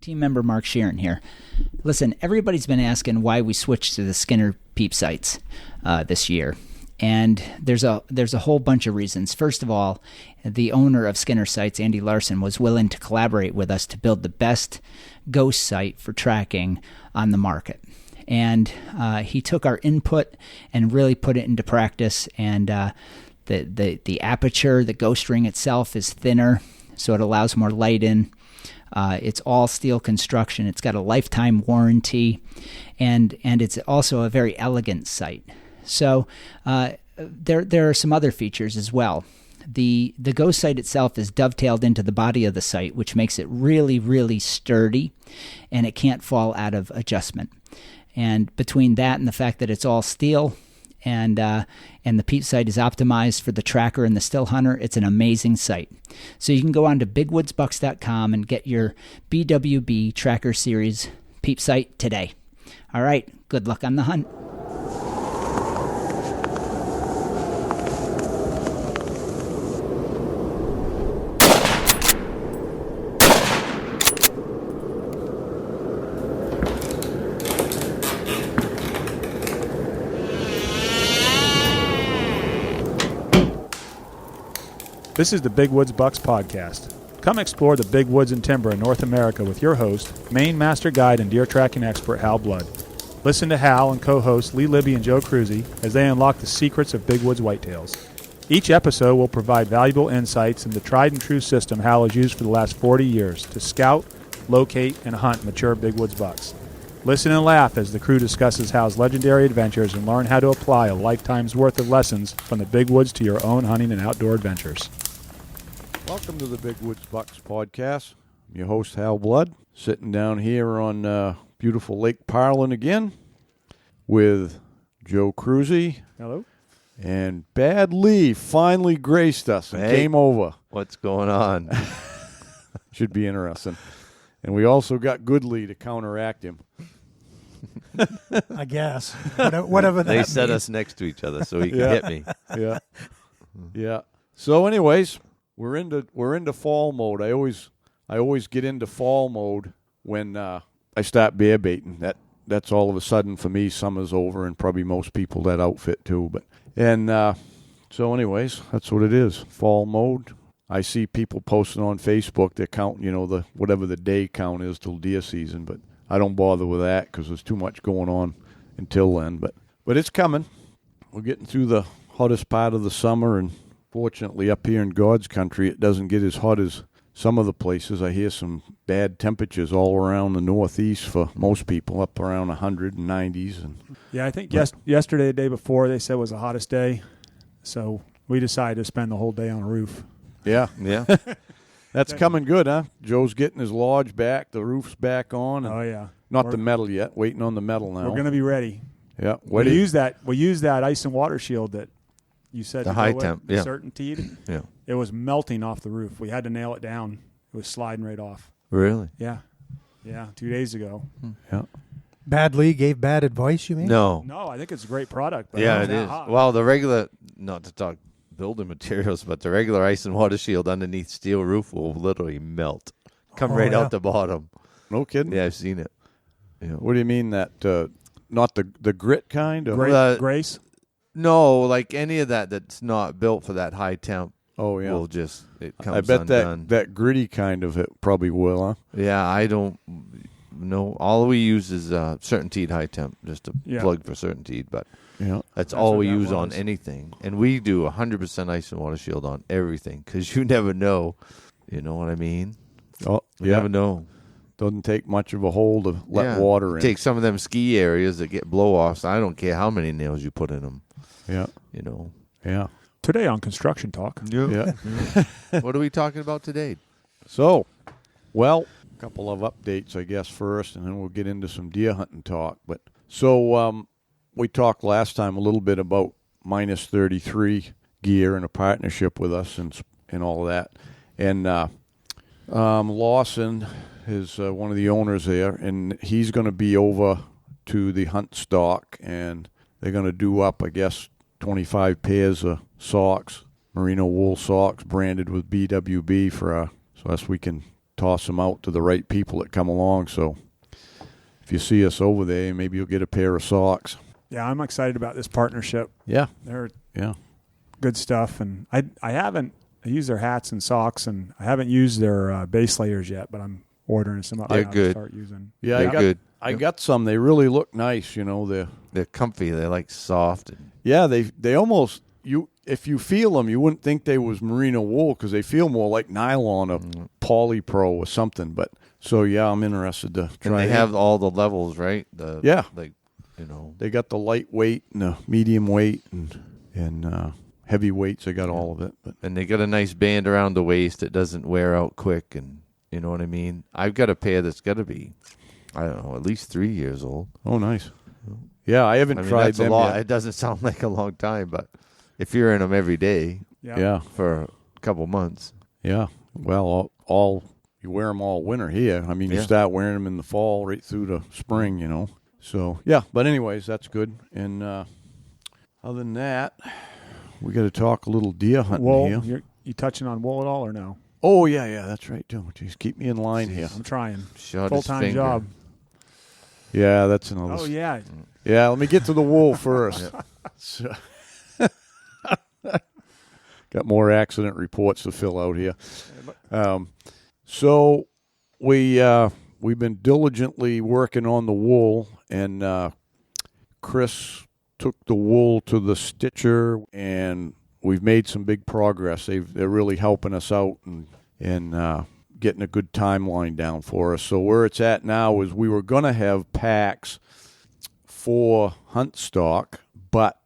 Team member Mark Sheeran here. Listen, everybody's been asking why we switched to the Skinner Peep sights this year. And there's a whole bunch of reasons. First of all, the owner of Skinner Sights, Andy Larson, was willing to collaborate with us to build the best ghost sight for tracking on the market. And he took our input and really put it into practice. And the aperture, the ghost ring itself is thinner, so it allows more light in. It's all steel construction. It's got a lifetime warranty, and it's also a very elegant sight. So there are some other features as well. The ghost sight itself is dovetailed into the body of the sight, which makes it really, really sturdy, and it can't fall out of adjustment. And between that and the fact that it's all steel, and the Peep sight is optimized for the tracker and the still hunter, it's an amazing sight. So you can go on to bigwoodsbucks.com and get your BWB Tracker Series Peep sight today. All right, good luck on the hunt. This is the Big Woods Bucks Podcast. Come explore the big woods and timber in North America with your host, Maine Master Guide and deer tracking expert Hal Blood. Listen to Hal and co-hosts Lee Libby and Joe Cruzy as they unlock the secrets of big woods whitetails. Each episode will provide valuable insights into the tried and true system Hal has used for the last 40 years to scout, locate, and hunt mature big woods bucks. Listen and laugh as the crew discusses Hal's legendary adventures and learn how to apply a lifetime's worth of lessons from the big woods to your own hunting and outdoor adventures. Welcome to the Big Woods Bucks Podcast. I'm your host, Hal Blood, sitting down here on beautiful Lake Parliam again with Joe Cruzy. Hello. And Bad Lee finally graced us and came over. What's going on? Should be interesting. And we also got Good Lee to counteract him. I guess. Whatever that They set means. us next to each other so he could hit me. Yeah. Yeah. So anyways, we're into fall mode. I always get into fall mode when I start bear baiting. That's all of a sudden for me, summer's over, and probably most people that outfit too. So anyways, that's what it is. Fall mode. I see people posting on Facebook they're counting, the whatever the day count is till deer season, but I don't bother with that because there's too much going on until then. But it's coming. We're getting through the hottest part of the summer, and fortunately, up here in God's country, it doesn't get as hot as some of the places. I hear some bad temperatures all around the Northeast for most people, up around 190s. Yeah, I think yesterday, the day before, they said was the hottest day. So we decided to spend the whole day on a roof. Yeah. Yeah. That's coming good, huh? Joe's getting his lodge back. The roof's back on. Oh, yeah. Not the metal yet. Waiting on the metal now. We're going to be ready. Yeah. We use that ice and water shield that you said The to high go with, temp, yeah. certainty. Yeah. It was melting off the roof. We had to nail it down. It was sliding right off. Really? Yeah. 2 days ago. Yeah. Bad Lee gave bad advice, you mean? No. No, I think it's a great product. But Yeah, it's it not is. hot. Well, the regular, not to talk building materials, but the regular ice and water shield underneath steel roof will literally melt. Come right out the bottom. No kidding? Yeah, I've seen it. Yeah. What do you mean that not the grit kind? Or? Grace? No, like any of that's not built for that high temp. Oh, yeah. Will just, it comes I bet undone. that gritty kind of it probably will, huh? Yeah, I don't know. All we use is Certainteed high temp, just to plug for Certainteed, but yeah, that's all we what that use on was. anything. And we do 100% ice and water shield on everything because you never know. You know what I mean? Oh, You never know. Doesn't take much of a hole to let water in. Take some of them ski areas that get blow-offs. I don't care how many nails you put in them. Yeah. You know. Yeah. Today on Construction Talk. Yeah. What are we talking about today? So, well, a couple of updates, I guess, first, and then we'll get into some deer hunting talk. But so we talked last time a little bit about minus 33 gear and a partnership with us and all of that. And Lawson is one of the owners there, and he's going to be over to the hunt stock, and they're going to do up, I guess, 25 pairs of socks, merino wool socks branded with BWB so we can toss them out to the right people that come along. So if you see us over there, maybe you'll get a pair of socks. Yeah, I'm excited about this partnership. Yeah. They're Yeah. good stuff, and I use their hats and socks, and I haven't used their base layers yet, but I'm ordering some up. They're now good. To start using. Yeah, They're good. I got some. They really look nice, They're comfy. They're like soft. Yeah, they almost, if you feel them, you wouldn't think they was merino wool because they feel more like nylon or polypro or something. But so yeah, I'm interested to try. And they it. have all the levels, right? Yeah. They got the lightweight and the medium weight and heavy weights. They got all of it. But and they got a nice band around the waist that doesn't wear out quick, and you know what I mean. I've got a pair that's got to be, I don't know, at least 3 years old. Oh, nice. Yeah, I haven't tried that's them a lot. yet. It doesn't sound like a long time, but if you're in them every day, Yeah. for a couple months, Yeah. Well, you wear them all winter here. I mean, you start wearing them in the fall right through the spring, So, yeah. But anyways, that's good. And other than that, we got to talk a little deer hunting Wool. here. You touching on wool at all or no? Oh, yeah, that's right, too. Jeez, keep me in line here. I'm trying. shot his Full-time finger. job. Yeah, that's another. Oh, yeah. Yeah, let me get to the wool first. So, got more accident reports to fill out here. So we've been diligently working on the wool, and Chris took the wool to the stitcher, and we've made some big progress. They're really helping us out and getting a good timeline down for us. So where it's at now is we were going to have packs for hunt stock, but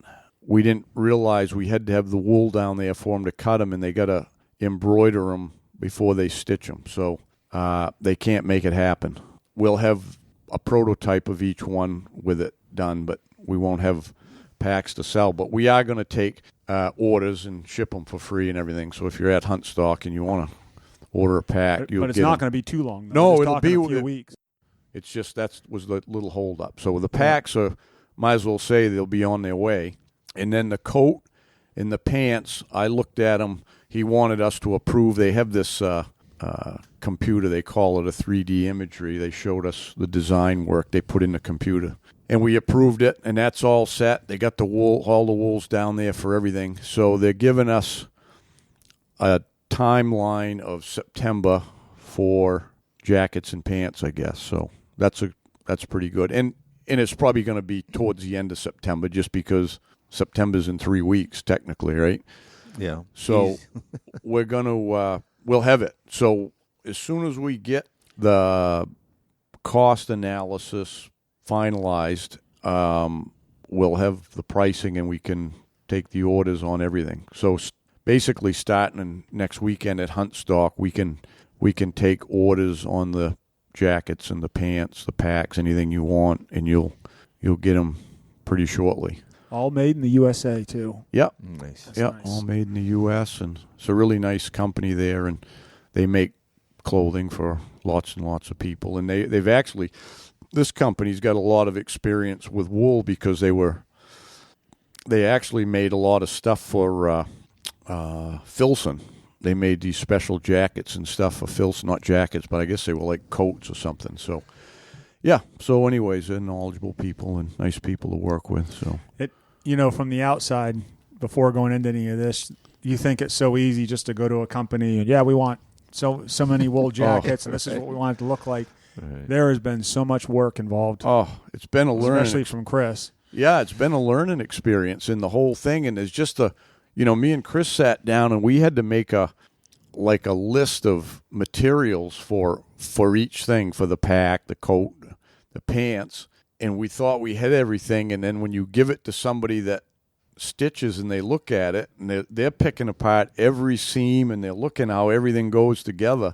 we didn't realize we had to have the wool down there for them to cut them, and they got to embroider them before they stitch them. So they can't make it happen. We'll have a prototype of each one with it done, but we won't have packs to sell. But we are going to take orders and ship them for free and everything. So if you're at Hunt Stock and you want to order a pack, you'll But it's get not them. going to be too long. Though. No, We're just it'll talking be a few weeks. It's just that was the little hold up. So the packs are, might as well say they'll be on their way. And then the coat and the pants, I looked at them. He wanted us to approve. They have this computer. They call it a 3D imagery. They showed us the design work they put in the computer. And we approved it, and that's all set. They got the wool, all the wools down there for everything. So they're giving us a timeline of September for jackets and pants, I guess. So that's pretty good. And it's probably going to be towards the end of September, just because September's in 3 weeks, technically, right? Yeah. So we're going to we'll have it. So as soon as we get the cost analysis finalized, we'll have the pricing and we can take the orders on everything. So basically, starting next weekend at Hunt Stock, we can take orders on the jackets and the pants, the packs, anything you want, and you'll get them pretty shortly. All made in the USA, too. Yep. Nice. Yep, nice. all made in the U.S., and it's a really nice company there, and they make clothing for lots and lots of people. And they've actually, this company's got a lot of experience with wool because they actually made a lot of stuff for Filson. They made these special jackets and stuff for Filson, not jackets, but I guess they were like coats or something. So, yeah. So, anyways, they're knowledgeable people and nice people to work with. So, From the outside, before going into any of this, you think it's so easy just to go to a company and, we want so many wool jackets, and this is what we want it to look like. Right. There has been so much work involved. oh, it's been a learning, especially from Chris. Yeah, it's been a learning experience in the whole thing, and there's just me and Chris sat down and we had to make a list of materials for each thing, for the pack, the coat, the pants, and we thought we had everything, and then when you give it to somebody that stitches and they look at it and they're picking apart every seam and they're looking how everything goes together.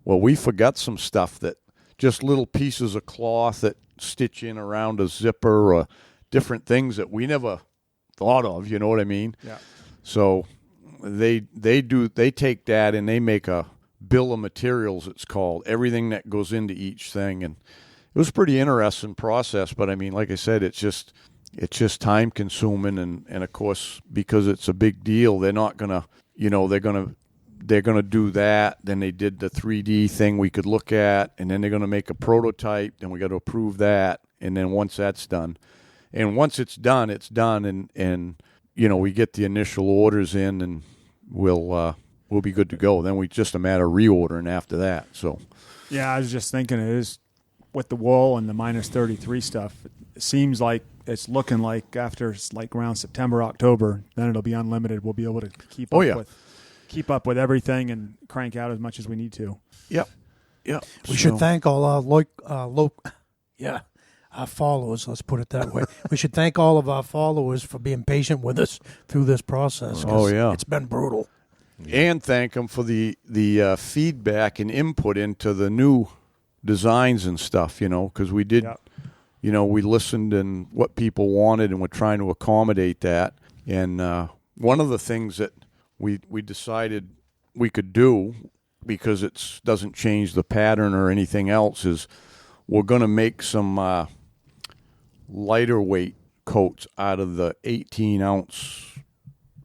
Well, we forgot some stuff, that just little pieces of cloth that stitch in around a zipper or different things that we never thought of, you know what I mean? Yeah. So they take that and they make a bill of materials, it's called, everything that goes into each thing. And it was a pretty interesting process, but I mean, like I said, it's just time consuming, and of course, because it's a big deal, they're not gonna, they're gonna they're going to do that. Then they did the 3D thing we could look at, and then they're going to make a prototype. Then we got to approve that, and then once that's done, and once it's done, and we get the initial orders in, and we'll be good to go. Then we just a matter of reordering after that. So, yeah, I was just thinking it is with the wool and the minus 33 stuff. It seems like it's looking like after like around September, October, then it'll be unlimited. We'll be able to keep up with everything and crank out as much as we need to. Yep. We should thank all our our followers. Let's put it that way. We should thank all of our followers for being patient with us through this process. It's been brutal. And thank them for the feedback and input into the new designs and stuff. Because we did. Yep. We listened and what people wanted, and we're trying to accommodate that. And one of the things that we decided we could do, because it doesn't change the pattern or anything else, is we're going to make some lighter weight coats out of the 18-ounce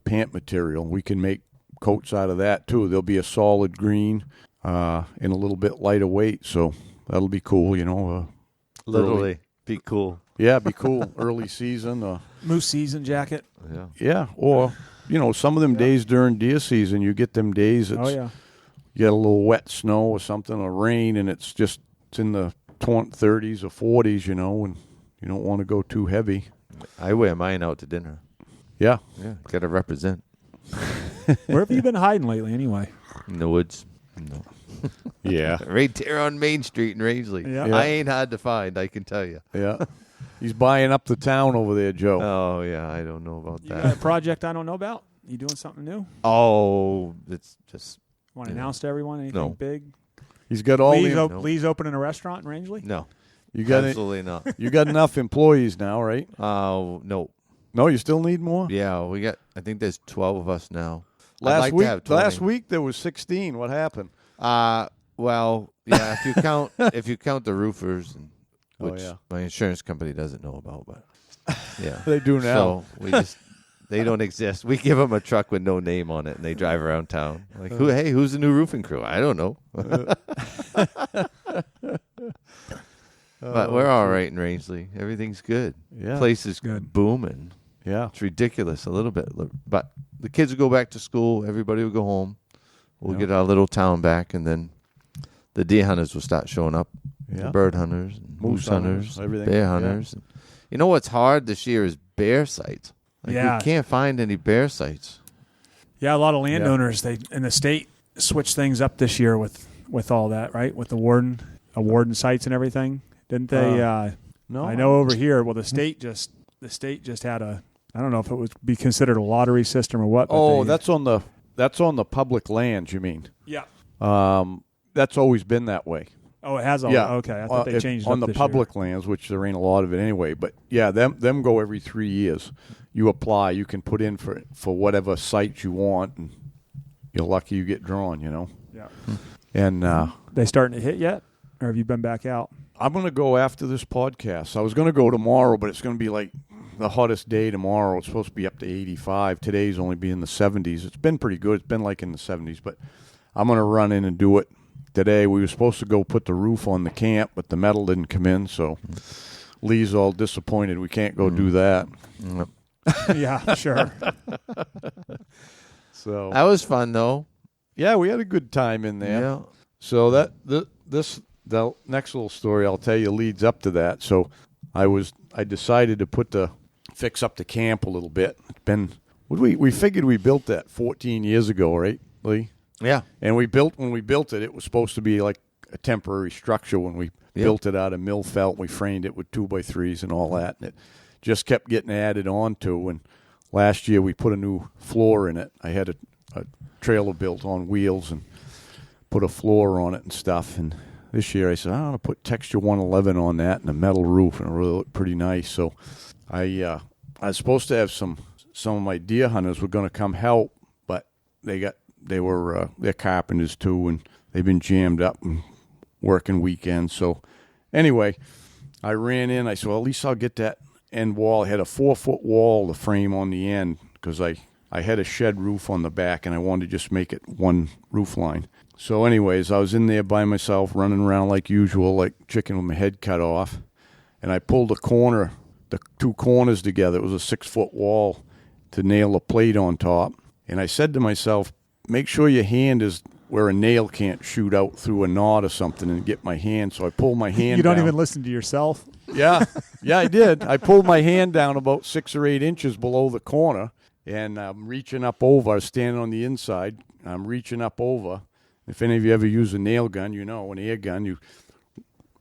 pant material. We can make coats out of that, too. There'll be a solid green and a little bit lighter weight, so that'll be cool, Literally. Be cool. Yeah, be cool. Early season. Moose season jacket. Yeah. Yeah, or, some of them days during deer season, you get them days you get a little wet snow or something, or rain, and it's in the 30s or 40s, and you don't want to go too heavy. I wear mine out to dinner. Yeah. Yeah, got to represent. Where have you been hiding lately anyway? In the woods. No. Yeah. Right there on Main Street in Rangeley. Yeah. I ain't hard to find, I can tell you. Yeah. He's buying up the town over there, Joe. Oh, yeah, I don't know about You that. got a project I don't know about? You doing something new? Oh, it's just... Want to announce to everyone anything big? He's got all Lee's opening a restaurant in Rangeley? No. Absolutely not. You got enough employees now, right? No. No, you still need more? Yeah, I think there's 12 of us now. Last week there was 16. What happened? Well, yeah, if you count the roofers, which my insurance company doesn't know about, but yeah, they do now. So they don't exist. We give them a truck with no name on it, and they drive around town. Like, who's the new roofing crew? I don't know. But we're all right in Rangeley. Everything's good. Yeah, place is good, booming. Yeah, it's ridiculous a little bit, but the kids will go back to school. Everybody will go home. We'll get our little town back, and then the deer hunters will start showing up. The bird hunters, moose hunters, everything. Bear hunters. Yeah. You know what's hard this year is bear sites. We can't find any bear sites. Yeah, a lot of landowners in the state switched things up this year with all that, right? With the warden sites and everything, didn't they? No, I know over here. Well, the state just had I don't know if it would be considered a lottery system or what. But that's on the public lands. You mean? Yeah. That's always been that way. Oh, it has. Okay, I thought they changed it on up the this public year. lands, which there ain't a lot of it anyway. But yeah, them go every 3 years. You apply, you can put in for whatever site you want, and you're lucky you get drawn. Yeah. And they starting to hit yet, or have you been back out? I'm going to go after this podcast. I was going to go tomorrow, but it's going to be like the hottest day tomorrow. It's supposed to be up to 85. Today's only be in the 70s. It's been pretty good. It's been like in the 70s, but I'm going to run in and do it today. We were supposed to go put the roof on the camp, but the metal didn't come in, so Lee's all disappointed. We can't go do that. Yeah, sure. So that was fun, though. Yeah, we had a good time in there. Yeah. So the next little story I'll tell you leads up to that. So I decided to fix up the camp a little bit. It's been we figured we built that 14 years ago, right, Lee? Yeah. And when we built it was supposed to be like a temporary structure when we built it out of mill felt. We framed it with 2x3s and all that, and it just kept getting added on to. And last year we put a new floor in it. I had a trailer built on wheels and put a floor on it and stuff. And this year I said, I'm going to put Texture 111 on that and a metal roof, and it really looked pretty nice. So I was supposed to have some of my deer hunters were going to come help, but they're carpenters too, and they've been jammed up and working weekends. So anyway, I ran in. I said, well, at least I'll get that end wall. I had a 4-foot wall to frame on the end because I I had a shed roof on the back, and I wanted to just make it one roof line. So anyways, I was in there by myself, running around like usual, like chicken with my head cut off. And I pulled the 2 corners together. It was a 6-foot wall to nail a plate on top. And I said to myself, make sure your hand is where a nail can't shoot out through a knot or something and get my hand. So I pulled my hand You don't down. even listen to yourself? Yeah, I did. I pulled my hand down about 6 or 8 inches below the corner, and I'm reaching up over. I was standing on the inside. I'm reaching up over. If any of you ever use a nail gun, you know, an air gun,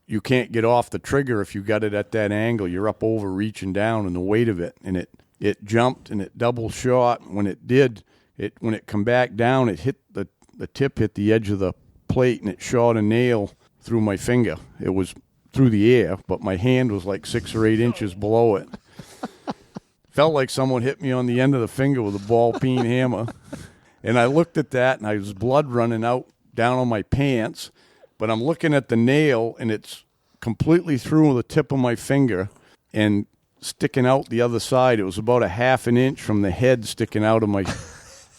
you can't get off the trigger if you got it at that angle. You're up over reaching down and the weight of it. And it jumped and it double shot. When it did, when it come back down, it hit the tip hit the edge of the plate and it shot a nail through my finger. It was through the air, but my hand was like 6 or 8 inches below it. Felt like someone hit me on the end of the finger with a ball-peen hammer. And I looked at that, and I was blood running out down on my pants. But I'm looking at the nail, and it's completely through the tip of my finger and sticking out the other side. It was about a half an inch from the head sticking out of my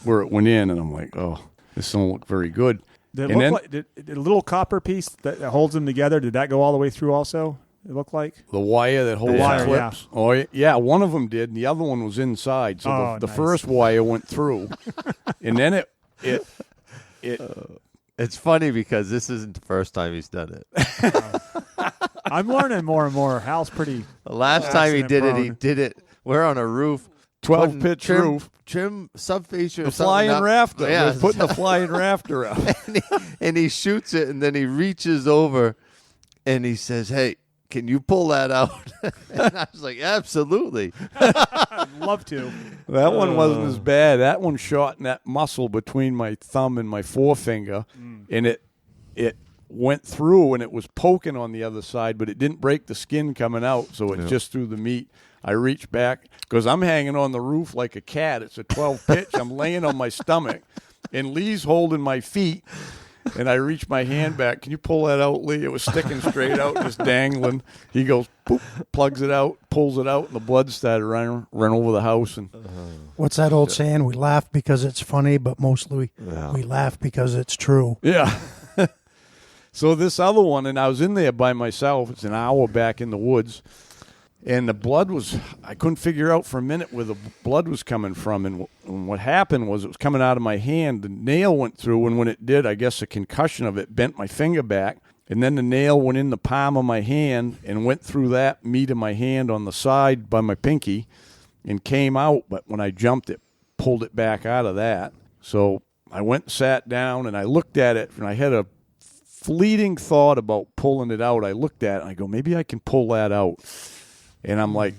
where it went in. And I'm like, oh, this don't look very good. Did it look like the little copper piece that holds them together, did that go all the way through also, it looked like? The wire that holds the clips? Yeah. Oh, yeah, one of them did, and the other one was inside. So the first wire went through, and then It's funny because this isn't the first time he's done it. I'm learning more and more. Hal's pretty. The last time he did it. We're on a roof. 12-pitch roof. Trim subfascia or the flying up. rafter. Yeah. We're putting the flying rafter out. and he shoots it, and then he reaches over, and he says, hey, can you pull that out? And I was like, absolutely. I'd love to. That one wasn't as bad. That one shot in that muscle between my thumb and my forefinger, and it went through, and it was poking on the other side, but it didn't break the skin coming out, so it's just through the meat. I reached back because I'm hanging on the roof like a cat. It's a 12-pitch. I'm laying on my stomach, and Lee's holding my feet, and I reached my hand back. Can you pull that out, Lee? It was sticking straight out, just dangling. He goes, boop, plugs it out, pulls it out, and the blood started running over the house. And what's that old saying? We laugh because it's funny, but mostly we laugh because it's true. Yeah. So this other one, and I was in there by myself. It's an hour back in the woods. And the blood was, I couldn't figure out for a minute where the blood was coming from. And what happened was it was coming out of my hand. The nail went through, and when it did, I guess a concussion of it bent my finger back. And then the nail went in the palm of my hand and went through that meat of my hand on the side by my pinky and came out. But when I jumped, it pulled it back out of that. So I went and sat down, and I looked at it, and I had a fleeting thought about pulling it out. I looked at it, and I go, maybe I can pull that out. And I'm like,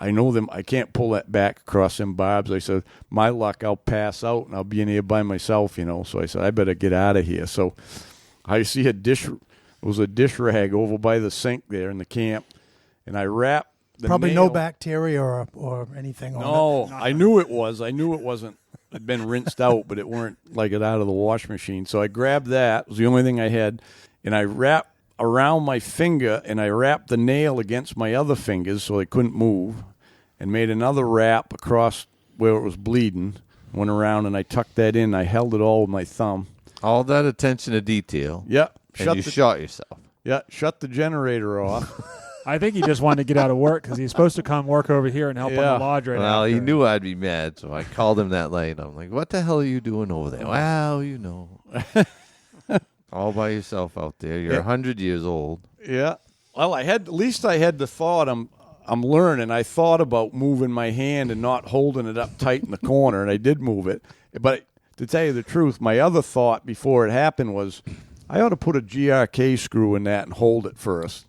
I know them. I can't pull that back across them barbs. I said, my luck, I'll pass out, and I'll be in here by myself, you know. So I said, I better get out of here. So I see a dish rag over by the sink there in the camp, and I wrapped the Probably nail. no bacteria or anything on it. No, I knew it was. I knew it wasn't. It'd been rinsed out, but it weren't like it out of the wash machine. So I grabbed that. It was the only thing I had, and I wrapped around my finger, and I wrapped the nail against my other fingers so I couldn't move, and made another wrap across where it was bleeding, went around, and I tucked that in. I held it all with my thumb. All that attention to detail. Yeah. And you shot yourself. Yeah, shut the generator off. I think he just wanted to get out of work because he's supposed to come work over here and help on the lodge right now. Well, he knew I'd be mad, so I called him that night. I'm like, what the hell are you doing over there? Well, you know. All by yourself out there. You're 100 years old. Yeah. Well, at least I had the thought. I'm learning. I thought about moving my hand and not holding it up tight in the corner, and I did move it. But to tell you the truth, my other thought before it happened was I ought to put a GRK screw in that and hold it first.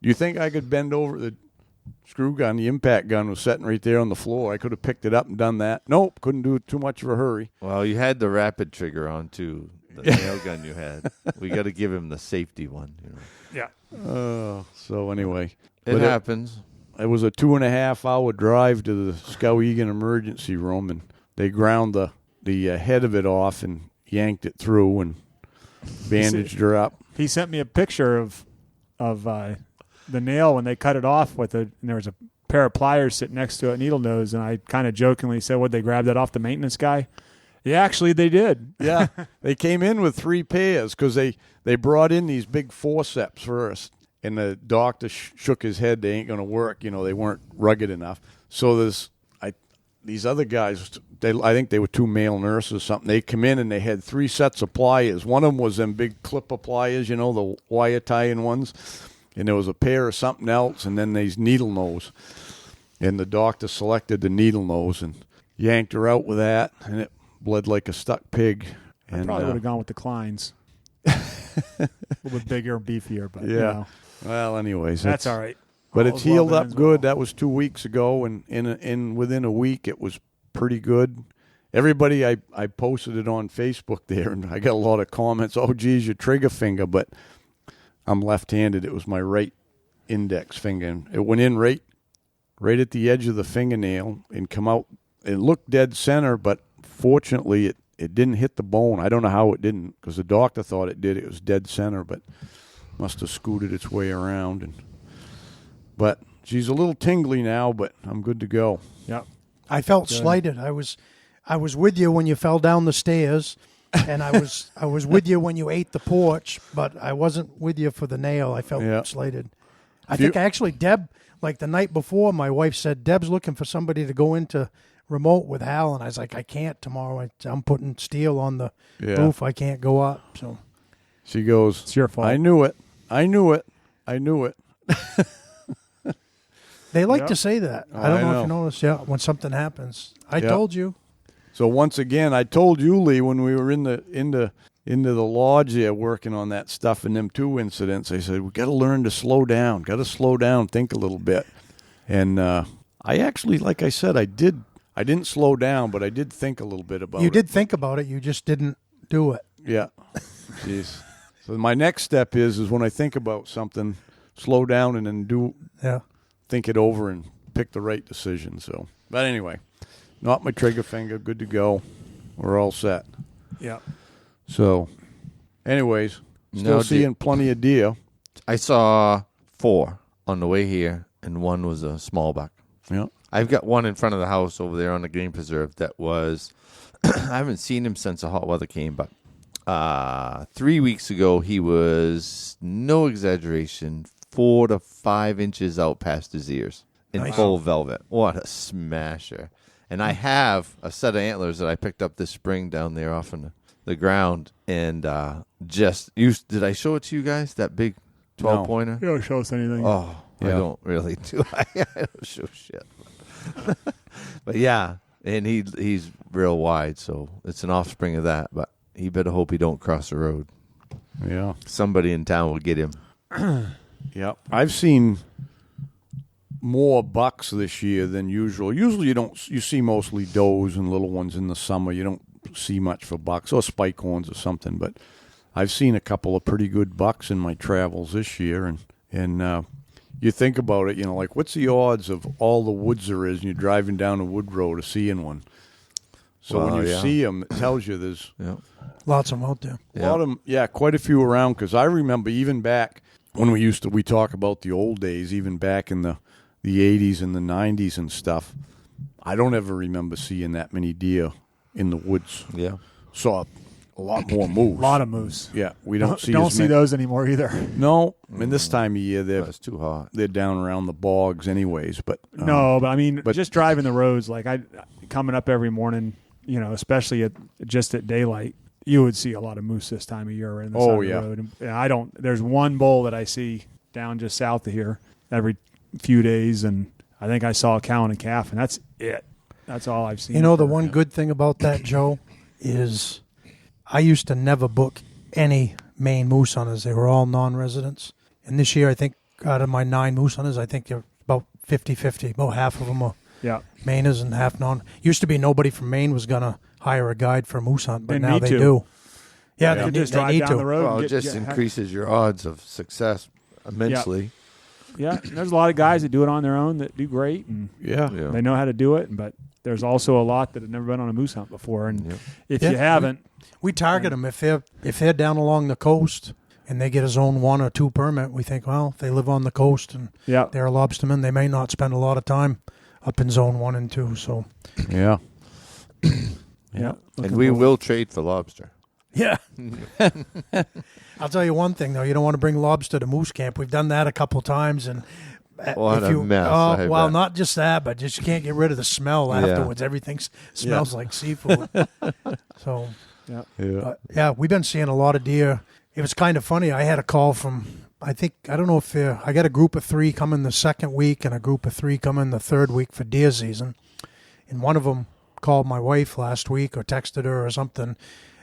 Do you think I could bend over the screw gun? The impact gun was sitting right there on the floor. I could have picked it up and done that. Nope, couldn't do it. Too much of a hurry. Well, you had the rapid trigger on, too. The nail gun you had. We got to give him the safety one. You know. Yeah. So anyway. It happens. It was a 2.5-hour drive to the Skowhegan emergency room, and they ground the head of it off and yanked it through and bandaged her up. He sent me a picture of the nail when they cut it off and there was a pair of pliers sitting next to a needle nose, and I kind of jokingly said, "Would they grab that off the maintenance guy?" Yeah, actually, they did. Yeah, they came in with 3 pairs because they brought in these big forceps first, and the doctor shook his head. They ain't going to work. You know, they weren't rugged enough. So these other guys, I think they were 2 male nurses or something. They come in and they had 3 sets of pliers. One of them was them big clipper pliers, you know, the wire tying ones. And there was a pair of something else, and then these needle nose. And the doctor selected the needle nose and yanked her out with that, and it bled like a stuck pig. I probably would have gone with the Kleins. A little bit bigger and beefier, but yeah. You know. Well, anyways, that's all right. But it's healed up good. That was 2 weeks ago, and within a week it was pretty good. Everybody, I posted it on Facebook there, and I got a lot of comments. Oh, geez, your trigger finger, but I'm left-handed. It was my right index finger, and it went in right at the edge of the fingernail and come out. It looked dead center, but fortunately it didn't hit the bone. I don't know how it didn't, because the doctor thought it did. It was dead center, but must have scooted its way around. But she's a little tingly now, but I'm good to go. Yep. I felt slighted. I was with you when you fell down the stairs, and I was with you when you ate the porch, but I wasn't with you for the nail. I felt slighted. I think actually Deb, like the night before, my wife said, Deb's looking for somebody to go into remote with Hal, and I was like, I can't tomorrow. I'm putting steel on the roof. I can't go up. So she goes, it's your fault. I knew it. They like to say that. I don't know if you noticed. Yeah, when something happens, I told you. So once again, I told you, Lee, when we were into the lodge there working on that stuff in them 2 incidents, I said we got to learn to slow down. Got to slow down, think a little bit. And I actually, like I said, I didn't slow down, but I did think a little bit about it. You did think about it. You just didn't do it. Yeah. Jeez. So my next step is when I think about something, slow down and then think it over and pick the right decision. So, but anyway, not my trigger finger. Good to go. We're all set. Yeah. So, anyways, still seeing plenty of deer. I saw 4 on the way here, and one was a small buck. Yeah. I've got one in front of the house over there on the game preserve that was, I haven't seen him since the hot weather came, but 3 weeks ago he was, no exaggeration, 4 to 5 inches out past his ears in full velvet. What a smasher. And I have a set of antlers that I picked up this spring down there off in the ground, and did I show it to you guys, that big 12-pointer? You don't show us anything. Oh, I don't really do. I don't show shit. But yeah, and he's real wide, so it's an offspring of that. But he better hope he don't cross the road. Yeah, somebody in town will get him. Yeah, I've seen more bucks this year than usual. Usually you see mostly does and little ones in the summer. You don't see much for bucks or spike horns or something. But I've seen a couple of pretty good bucks in my travels this year, and you think about it, you know, like what's the odds of all the woods there is and you're driving down a wood road of seeing one? So when you see them, it tells you there's lots of them out there. A lot of them, quite a few around. Because I remember even back when we talk about the old days, even back in the 80s and the 90s and stuff, I don't ever remember seeing that many deer in the woods. Yeah. Saw a lot more moose. A lot of moose. Yeah, we don't see those anymore either. No, I mean this time of year it's too hot. They're down around the bogs anyways. But but I mean, just driving the roads, like coming up every morning, you know, especially at daylight, you would see a lot of moose this time of year in the side of the road. And there's one bull that I see down just south of here every few days, and I think I saw a cow and a calf, and that's it. That's all I've seen. You know, the one good thing about that, Joe, is I used to never book any Maine moose hunters. They were all non-residents. And this year, I think, out of my 9 moose hunters, I think they're about 50-50. About half of them are Mainers and half non. Used to be nobody from Maine was going to hire a guide for a moose hunt, but now they do. Yeah, they just drive down the road. Well, it just increases your odds of success immensely. Yeah, there's a lot of guys that do it on their own that do great, and they know how to do it. But there's also a lot that have never been on a moose hunt before, and if you haven't, we target them if they're down along the coast and they get a Zone 1 or 2 permit, we think, well, if they live on the coast and they're a lobsterman, they may not spend a lot of time up in Zone 1 and 2. So, yeah. Yeah. And we will trade for lobster. Yeah. I'll tell you one thing, though. You don't want to bring lobster to Moose Camp. We've done that a couple times. And What a mess. Well, not just that, but just you can't get rid of the smell afterwards. Everything smells like seafood. So, yeah, we've been seeing a lot of deer. It was kind of funny. I had a call from, I don't know if I got a group of 3 coming the second week and a group of 3 coming the third week for deer season. And one of them called my wife last week or texted her or something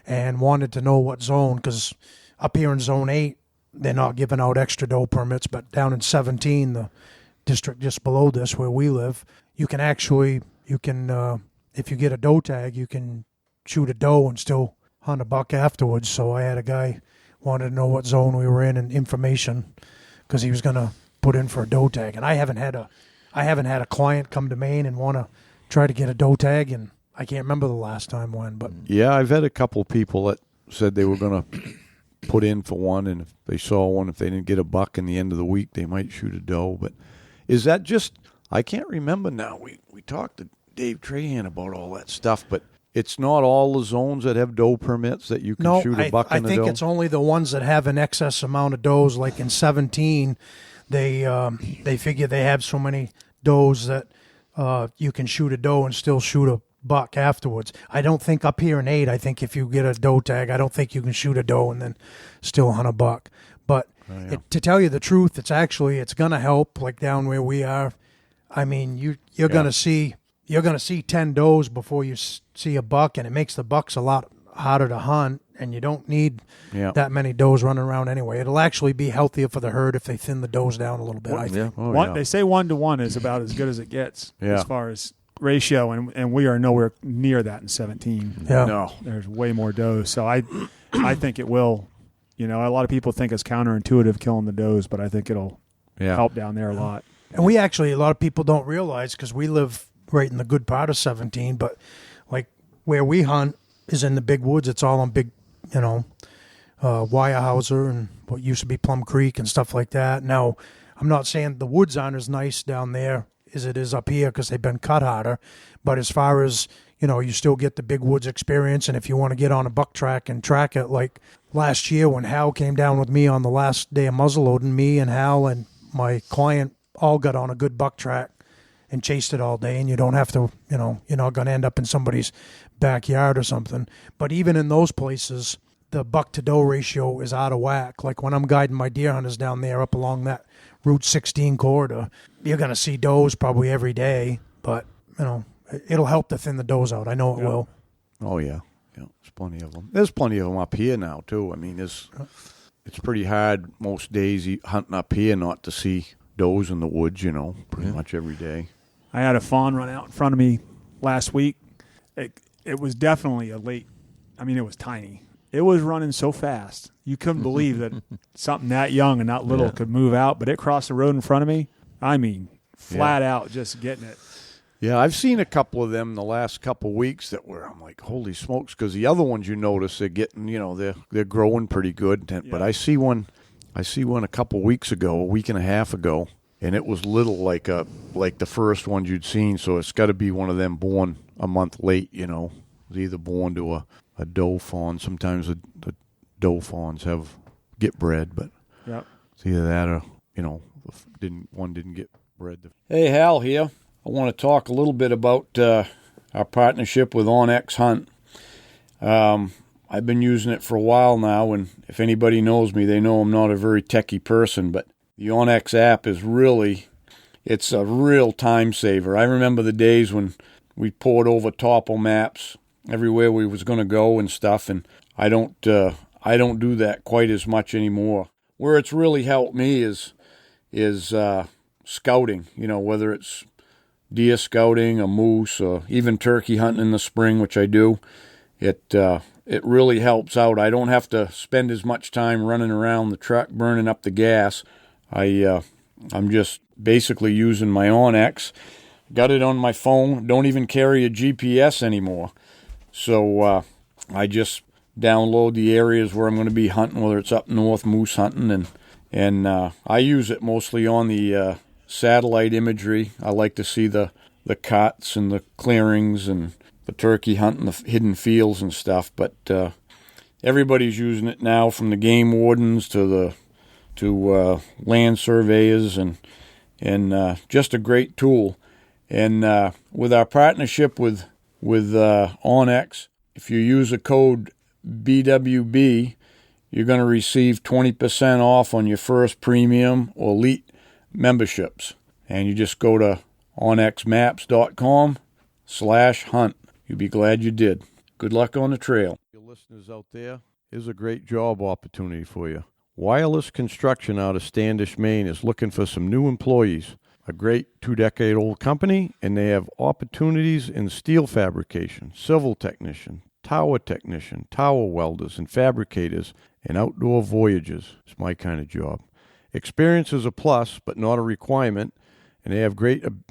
and wanted to know what zone, because up here in Zone 8, they're not giving out extra doe permits, but down in 17, the district just below this where we live, you can if you get a doe tag, you can shoot a doe and still hunt a buck afterwards. So I had a guy wanted to know what zone we were in and information, because he was going to put in for a doe tag. And I haven't had a client come to Maine and want to try to get a doe tag, and I can't remember the last time when. But yeah, I've had a couple of people that said they were going to put in for one, and if they saw one, if they didn't get a buck in the end of the week, they might shoot a doe. But is that just, I can't remember now. We talked to Dave Trahan about all that stuff, but it's not all the zones that have doe permits that you can shoot a buck in a doe? I think it's only the ones that have an excess amount of does. Like in 17, they figure they have so many does that you can shoot a doe and still shoot a buck afterwards. I don't think up here in 8, I think if you get a doe tag, I don't think you can shoot a doe and then still hunt a buck. But to tell you the truth, it's going to help, like down where we are. I mean, you're going to see 10 does before you see a buck, and it makes the bucks a lot harder to hunt, and you don't need that many does running around anyway. It'll actually be healthier for the herd if they thin the does down a little bit, I think. They say 1 to 1 is about as good as it gets as far as ratio, and we are nowhere near that in 17. Yeah. No. There's way more does. So I think it will, a lot of people think it's counterintuitive killing the does, but I think it'll help down there a lot. And a lot of people don't realize, because we live right in the good part of 17, but like where we hunt is in the big woods. It's all on big, Weyerhaeuser and what used to be Plum Creek and stuff like that. Now, I'm not saying the woods aren't as nice down there as it is up here, because they've been cut harder. But as far as, you still get the big woods experience. And if you want to get on a buck track and track it, like last year when Hal came down with me on the last day of muzzleloading, me and Hal and my client all got on a good buck track and chased it all day, and you don't have to, you're not going to end up in somebody's backyard or something. But even in those places, the buck to doe ratio is out of whack. Like when I'm guiding my deer hunters down there up along that Route 16 corridor, you're going to see does probably every day, but, it'll help to thin the does out. I know it will. Oh, yeah. Yeah, there's plenty of them. There's plenty of them up here now, too. I mean, it's pretty hard most days hunting up here not to see does in the woods, pretty much every day. I had a fawn run out in front of me last week. It was definitely a late, it was tiny. It was running so fast. You couldn't believe that something that young and that little could move out, but it crossed the road in front of me. Flat out just getting it. Yeah, I've seen a couple of them the last couple of weeks I'm like, holy smokes, because the other ones you notice they're getting, they're growing pretty good. But I see one a couple of weeks ago, a week and a half ago, and it was little like the first ones you'd seen. So it's got to be one of them born a month late. It was either born to a doe fawn. Sometimes the doe fawns get bred, but it's either that or one didn't get bred. Hey, Hal here. I want to talk a little bit about our partnership with OnX Hunt. I've been using it for a while now, and if anybody knows me, they know I'm not a very techie person, but the OnX app is it's a real time saver. I remember the days when we poured over topo maps everywhere we was going to go and stuff, and I don't do that quite as much anymore. Where it's really helped me is scouting, whether it's deer scouting, a moose, or even turkey hunting in the spring, which I do. It really helps out. I don't have to spend as much time running around the truck burning up the gas. I'm just basically using my OnX. Got it on my phone. Don't even carry a GPS anymore. So I just download the areas where I'm going to be hunting, whether it's up north moose hunting, and I use it mostly on the satellite imagery. I like to see the cuts and the clearings and the turkey hunting, the hidden fields and stuff. But everybody's using it now, from the game wardens to land surveyors, and just a great tool. And with our partnership with Onyx, if you use a code BWB, you're going to receive 20% off on your first premium or elite memberships. And you just go to onyxmaps.com/hunt. You'll be glad you did. Good luck on the trail. Your listeners out there, here's a great job opportunity for you. Wireless Construction out of Standish, Maine is looking for some new employees. A great 2-decade-old company, and they have opportunities in steel fabrication, civil technician, tower technician, tower welders and fabricators, and outdoor voyages. It's my kind of job. Experience is a plus, but not a requirement, and they have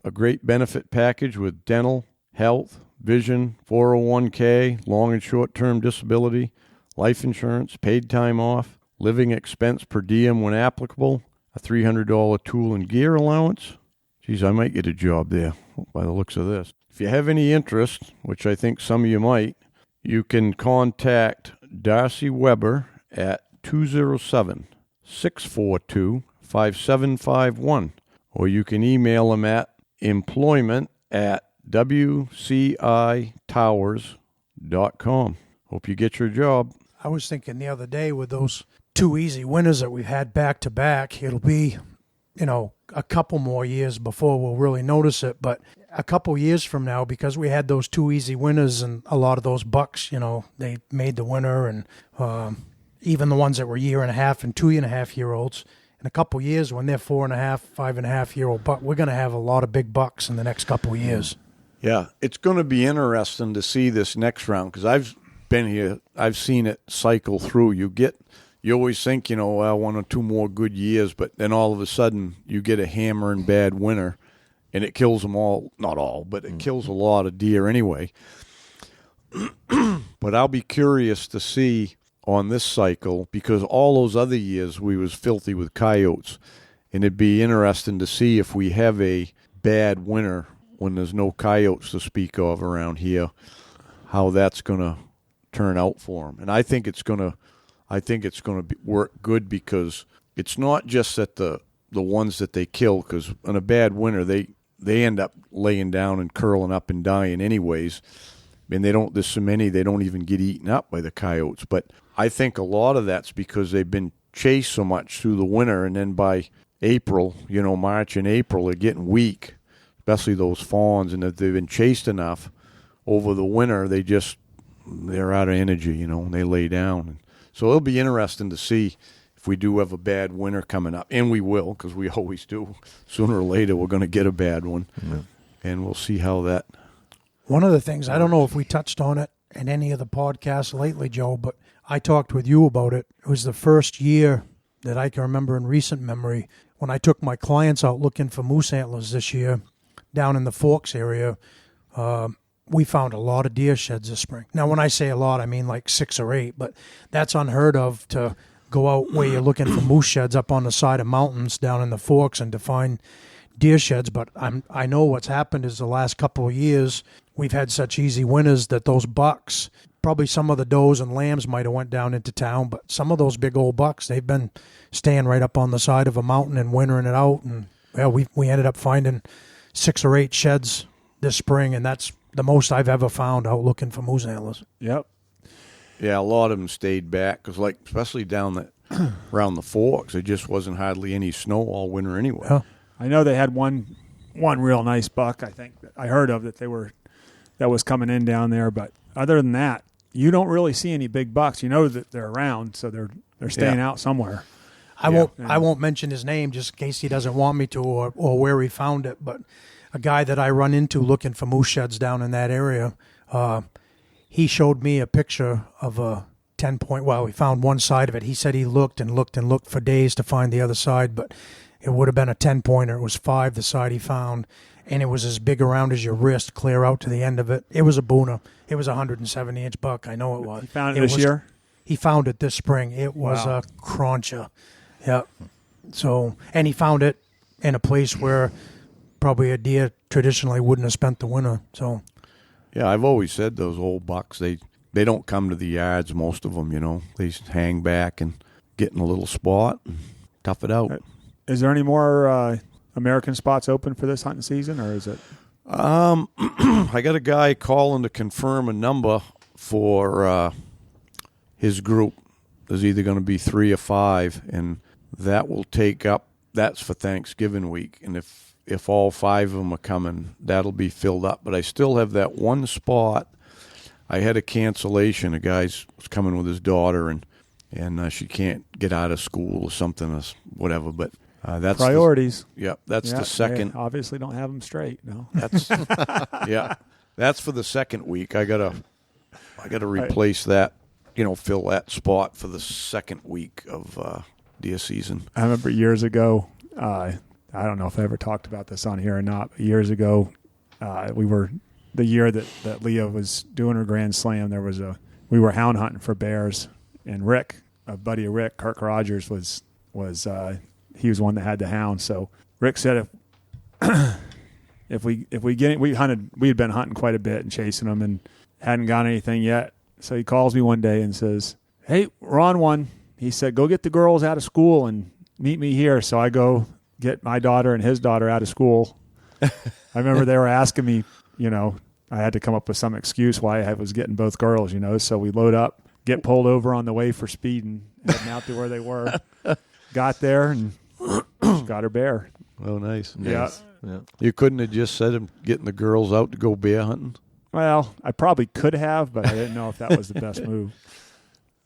a great benefit package with dental, health, vision, 401k, long and short-term disability, life insurance, paid time off, living expense per diem when applicable, a $300 tool and gear allowance. Geez, I might get a job there by the looks of this. If you have any interest, which I think some of you might, you can contact Darcy Weber at 207-642-5751, or you can email him at employment@wcitowers.com. Hope you get your job. I was thinking the other day, with those 2 easy winters that we've had back to back, it'll be, a couple more years before we'll really notice it. But a couple years from now, because we had those 2 easy winters, and a lot of those bucks, they made the winter, and even the ones that were 1.5 and 2.5-year-olds, in a couple years, when they're 4.5, 5.5-year-old buck, we're going to have a lot of big bucks in the next couple of years. Yeah, it's going to be interesting to see this next round, because I've been here, I've seen it cycle through. You always think, 1 or 2 more good years, but then all of a sudden you get a hammering bad winter, and it kills them all. Not all, but it kills a lot of deer anyway. But I'll be curious to see on this cycle, because all those other years we was filthy with coyotes, and it'd be interesting to see if we have a bad winter when there's no coyotes to speak of around here, how that's going to turn out for them. And I think it's going to work good, because it's not just that the ones that they kill, because in a bad winter they end up laying down and curling up and dying anyways, and there's so many they don't even get eaten up by the coyotes. But I think a lot of that's because they've been chased so much through the winter, and then by April, March and April, they're getting weak, especially those fawns, and if they've been chased enough over the winter, they're out of energy, and they lay down. So it'll be interesting to see if we do have a bad winter coming up, and we will, because we always do. Sooner or later, we're going to get a bad one, and we'll see how that. One of the things, I don't know if we touched on it in any of the podcasts lately, Joe, but I talked with you about it. It was the first year that I can remember in recent memory when I took my clients out looking for moose antlers this year down in the Forks area. We found a lot of deer sheds this spring. Now, when I say a lot, I mean like 6 or 8, but that's unheard of to go out where you're looking for moose sheds up on the side of mountains down in the Forks and to find deer sheds. But I know what's happened is the last couple of years we've had such easy winters that those bucks, probably some of the does and lambs might have went down into town, but some of those big old bucks, they've been staying right up on the side of a mountain and wintering it out. And we ended up finding 6 or 8 sheds this spring, and that's the most I've ever found out looking for moose antlers. Yep. Yeah, a lot of them stayed back, because especially down around the Forks, there just wasn't hardly any snow all winter anyway. Yeah. I know they had one real nice buck, I think, that I heard of that was coming in down there, but other than that, you don't really see any big bucks. You know that they're around, so they're staying out somewhere. I won't mention his name just in case he doesn't want me to, or where he found it, but a guy that I run into looking for moose sheds down in that area, he showed me a picture of a 10-point. Well, he found one side of it. He said he looked and looked and looked for days to find the other side, but it would have been a 10-pointer. It was 5, the side he found, and it was as big around as your wrist, clear out to the end of it. It was a booner. It was a 170-inch buck. I know it was. You found it this year? he found it this spring. It was a cruncher. Yeah. So, and he found it in a place where probably a deer traditionally wouldn't have spent the winter. So, yeah, I've always said those old bucks, they don't come to the yards, most of them, They hang back and get in a little spot and tough it out. Is there any more American spots open for this hunting season, or is it? I got a guy calling to confirm a number for his group. There's either going to be 3 or 5, and that will take up. That's for Thanksgiving week, and if all 5 of them are coming, that'll be filled up. But I still have that one spot. I had a cancellation. A guy's was coming with his daughter, and she can't get out of school or something or whatever. But that's priorities. That's the second. They obviously don't have them straight. No. That's that's for the second week. I gotta replace that. Fill that spot for the second week of deer season. I remember years ago. I don't know if I ever talked about this on here or not. But years ago, we were the year that Leah was doing her Grand Slam. We were hound hunting for bears, and Rick, a buddy of Rick, Kirk Rogers, was he was one that had the hound. So Rick said if we had been hunting quite a bit and chasing them and hadn't got anything yet. So he calls me one day and says, "Hey, we're on one." He said, "Go get the girls out of school and meet me here." So I go get my daughter and his daughter out of school. I remember they were asking me, I had to come up with some excuse why I was getting both girls, So we load up, get pulled over on the way for speeding, heading out to where they were. Got there and got her bear. Oh, nice. Yeah. You couldn't have just said him getting the girls out to go bear hunting? Well, I probably could have, but I didn't know if that was the best move.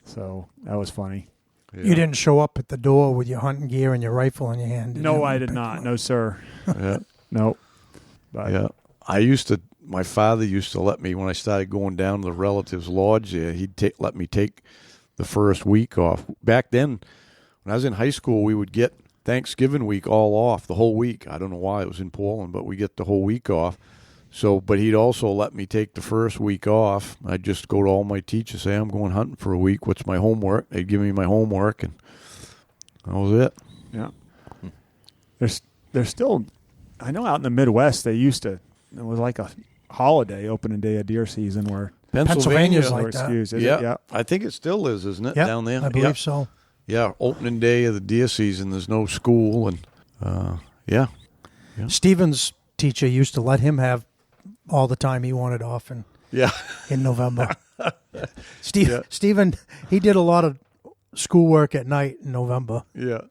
So that was funny. Yeah. You didn't show up at the door with your hunting gear and your rifle in your hand. No, I did not. No, sir. Yeah. Nope. But, yeah. My father used to let me, when I started going down to the relatives' lodge there, he'd let me take the first week off. Back then, when I was in high school, we would get Thanksgiving week all off, the whole week. I don't know why, it was in Portland, but we get the whole week off. So, but he'd also let me take the first week off. I'd just go to all my teachers, say, "I'm going hunting for a week. What's my homework?" They'd give me my homework, and that was it. Yeah. There's still, I know out in the Midwest, it was like a holiday, opening day of deer season, where Pennsylvania's like that. Yeah, I think it still is, isn't it, down there? I believe so. Yeah, opening day of the deer season, there's no school, and yeah. Stephen's teacher used to let him have all the time he wanted off in November. Stephen, he did a lot of schoolwork at night in November. Yeah.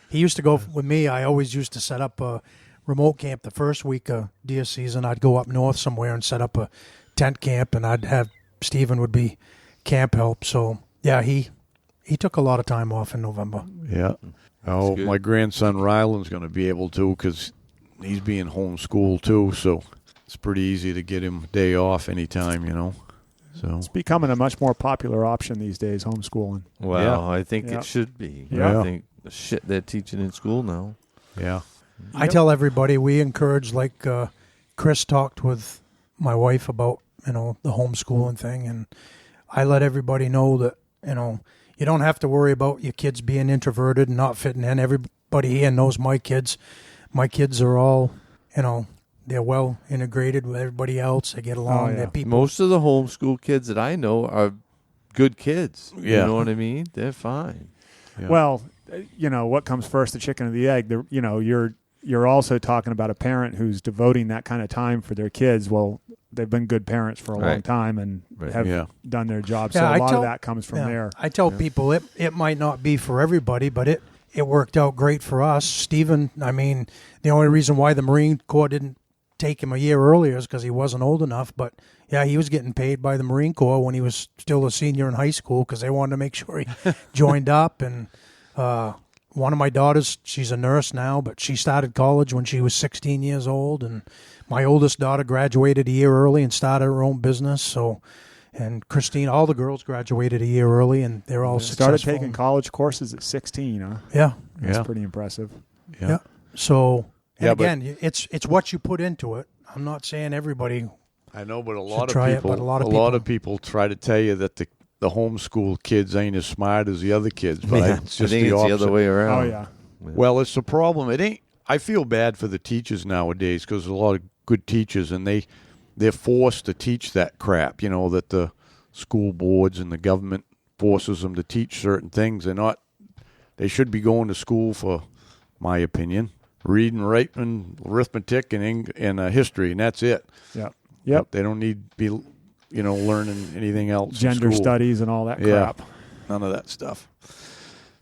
He used to go with me. I always used to set up a remote camp the first week of deer season. I'd go up north somewhere and set up a tent camp, and I'd have Stephen would be camp help. So, yeah, he took a lot of time off in November. Yeah. Oh, my grandson Ryland's going to be able to, because he's being homeschooled too, so it's pretty easy to get him a day off anytime, So it's becoming a much more popular option these days, homeschooling. Well, I think it should be. Yeah. I think the shit they're teaching in school now. Yeah. I tell everybody we encourage, like Chris talked with my wife about, the homeschooling thing, and I let everybody know that, you don't have to worry about your kids being introverted and not fitting in. Everybody here knows my kids. My kids are all, they're well integrated with everybody else. They get along. Oh, yeah. They're people. Most of the homeschool kids that I know are good kids. Yeah. You know what I mean? They're fine. Yeah. Well, what comes first, the chicken or the egg? You're also talking about a parent who's devoting that kind of time for their kids. Well, they've been good parents for a long time and have done their job. So a lot of that comes from there. I tell people it might not be for everybody, but it worked out great for us. Stephen, the only reason why the Marine Corps didn't take him a year earlier is because he wasn't old enough. But, yeah, he was getting paid by the Marine Corps when he was still a senior in high school because they wanted to make sure he joined up. And one of my daughters, she's a nurse now, but she started college when she was 16 years old. And my oldest daughter graduated a year early and started her own business. So, and Christine, all the girls graduated a year early, and they're all successful. Started taking college courses at 16, huh? Yeah. That's pretty impressive. Yeah. So, again, it's what you put into it. I'm not saying everybody. I know, but a lot of people try to tell you that the homeschool kids ain't as smart as the other kids, but it's just I think the it's opposite. the other way around. Oh yeah. Well, it's the problem. It ain't. I feel bad for the teachers nowadays because there's a lot of good teachers, and they're forced to teach that crap. You know, that the school boards and the government forces them to teach certain things. They should be going to school for, my opinion, reading, writing, arithmetic, and history, and that's it. Yeah. Yep. They don't need to be, learning anything else. Gender in school. studies and all that crap. Yeah. None of that stuff.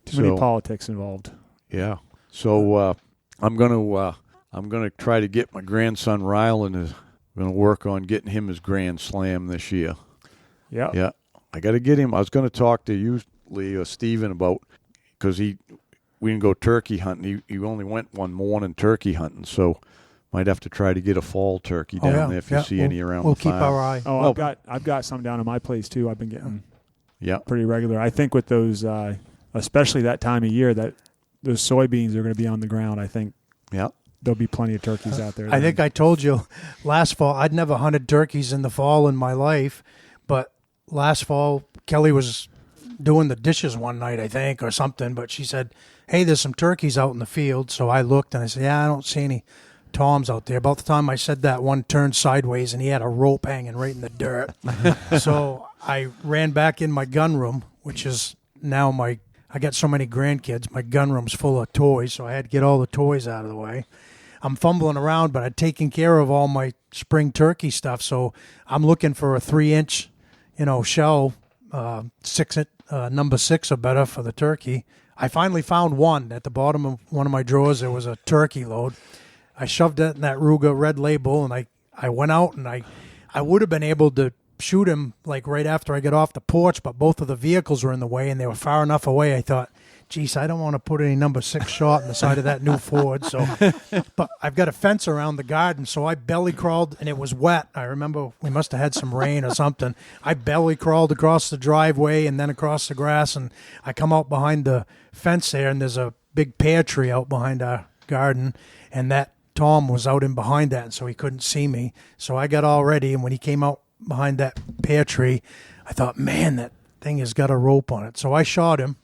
Too many politics involved. Yeah. So I'm gonna try to get my grandson Rylan. I'm gonna work on getting him his Grand Slam this year. Yeah. Yeah. I got to get him. I was going to talk to you, Lee, or Steven about, because we didn't go turkey hunting. He only went one morning turkey hunting, so might have to try to get a fall turkey down there if you see any around. We'll the keep farm. our eye. Oh, I've got some down in my place too. I've been getting pretty regular. I think with those, especially that time of year, that those soybeans are going to be on the ground. I think there'll be plenty of turkeys out there. I think I told you last fall I'd never hunted turkeys in the fall in my life, but last fall Kelly was doing the dishes one night, I think, or something, but she said, hey, there's some turkeys out in the field. So I looked and I said, yeah, I don't see any toms out there. About the time I said that, one turned sideways and he had a rope hanging right in the dirt. So I ran back in my gun room, which is now I got so many grandkids, my gun room's full of toys, so I had to get all the toys out of the way. I'm fumbling around, but I'd taken care of all my spring turkey stuff, so I'm looking for a 3-inch, shell, number 6 or better for the turkey. I finally found one at the bottom of one of my drawers. There was a turkey load. I shoved it in that Ruger Red Label, and I went out, and I would have been able to shoot him like right after I got off the porch, but both of the vehicles were in the way, and they were far enough away. I thought, geez, I don't want to put any number 6 shot in the side of that new Ford. So, but I've got a fence around the garden, so I belly crawled, and it was wet. I remember we must have had some rain or something. I belly crawled across the driveway and then across the grass, and I come out behind the fence there, and there's a big pear tree out behind our garden, and that Tom was out in behind that, and so he couldn't see me. So I got all ready, and when he came out behind that pear tree, I thought, man, that thing has got a rope on it. So I shot him,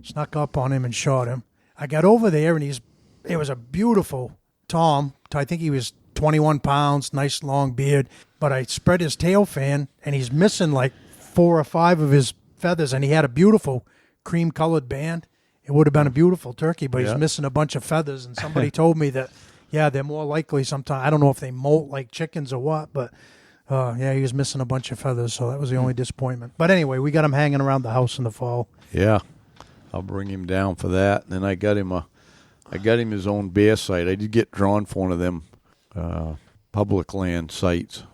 snuck up on him and shot him. I got over there, and it was a beautiful Tom. I think he was 21 pounds, nice long beard. But I spread his tail fan, and he's missing like 4 or 5 of his feathers, and he had a beautiful cream-colored band. It would have been a beautiful turkey, but he's missing a bunch of feathers, and somebody told me that, yeah, they're more likely sometimes. I don't know if they molt like chickens or what, but he was missing a bunch of feathers, so that was the only disappointment. But anyway, we got him hanging around the house in the fall. Yeah, I'll bring him down for that. And then I got him his own bear site. I did get drawn for one of them public land sites.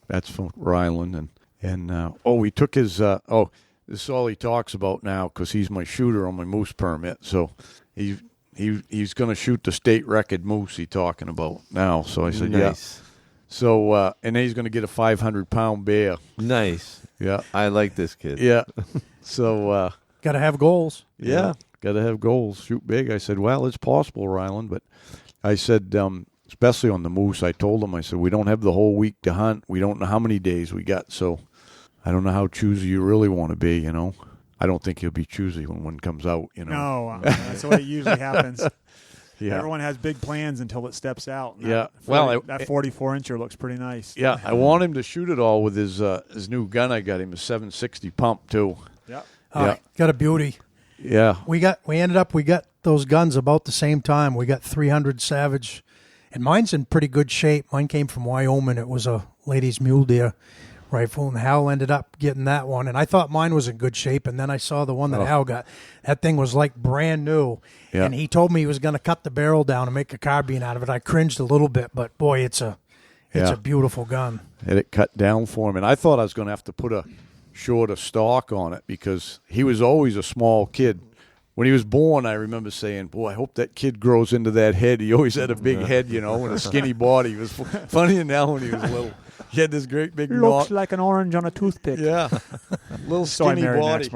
That's from Ryland, and we took his. This is all he talks about now because he's my shooter on my moose permit. So he's going to shoot the state record moose he's talking about now. So I said, nice. Yeah. So, and then he's going to get a 500-pound bear. Nice. Yeah. I like this kid. Yeah. So. Got to have goals. Yeah. Got to have goals. Shoot big. I said, well, it's possible, Ryland. But I said, especially on the moose, I told him, I said, we don't have the whole week to hunt. We don't know how many days we got. So I don't know how choosy you really want to be, I don't think he'll be choosy when one comes out, No, that's the way it usually happens. Yeah. Everyone has big plans until it steps out. Yeah. That 44-incher looks pretty nice. Yeah, I want him to shoot it all with his new gun I got him, a 760 pump, too. Yep. Got a beauty. Yeah. We got those guns about the same time. We got 300 Savage, and mine's in pretty good shape. Mine came from Wyoming. It was a lady's mule deer rifle, and Hal ended up getting that one. And I thought mine was in good shape, and then I saw the one that Hal got. That thing was like brand new. Yeah. And he told me he was going to cut the barrel down and make a carbine out of it. I cringed a little bit, but boy, it's a beautiful gun. Had it cut down for him, and I thought I was going to have to put a shorter stock on it because he was always a small kid. When he was born, I remember saying, boy, I hope that kid grows into that head. He always had a big head, and a skinny body. It was funny now when he was little. He had this great big looks like an orange on a toothpick. Yeah, little skinny body.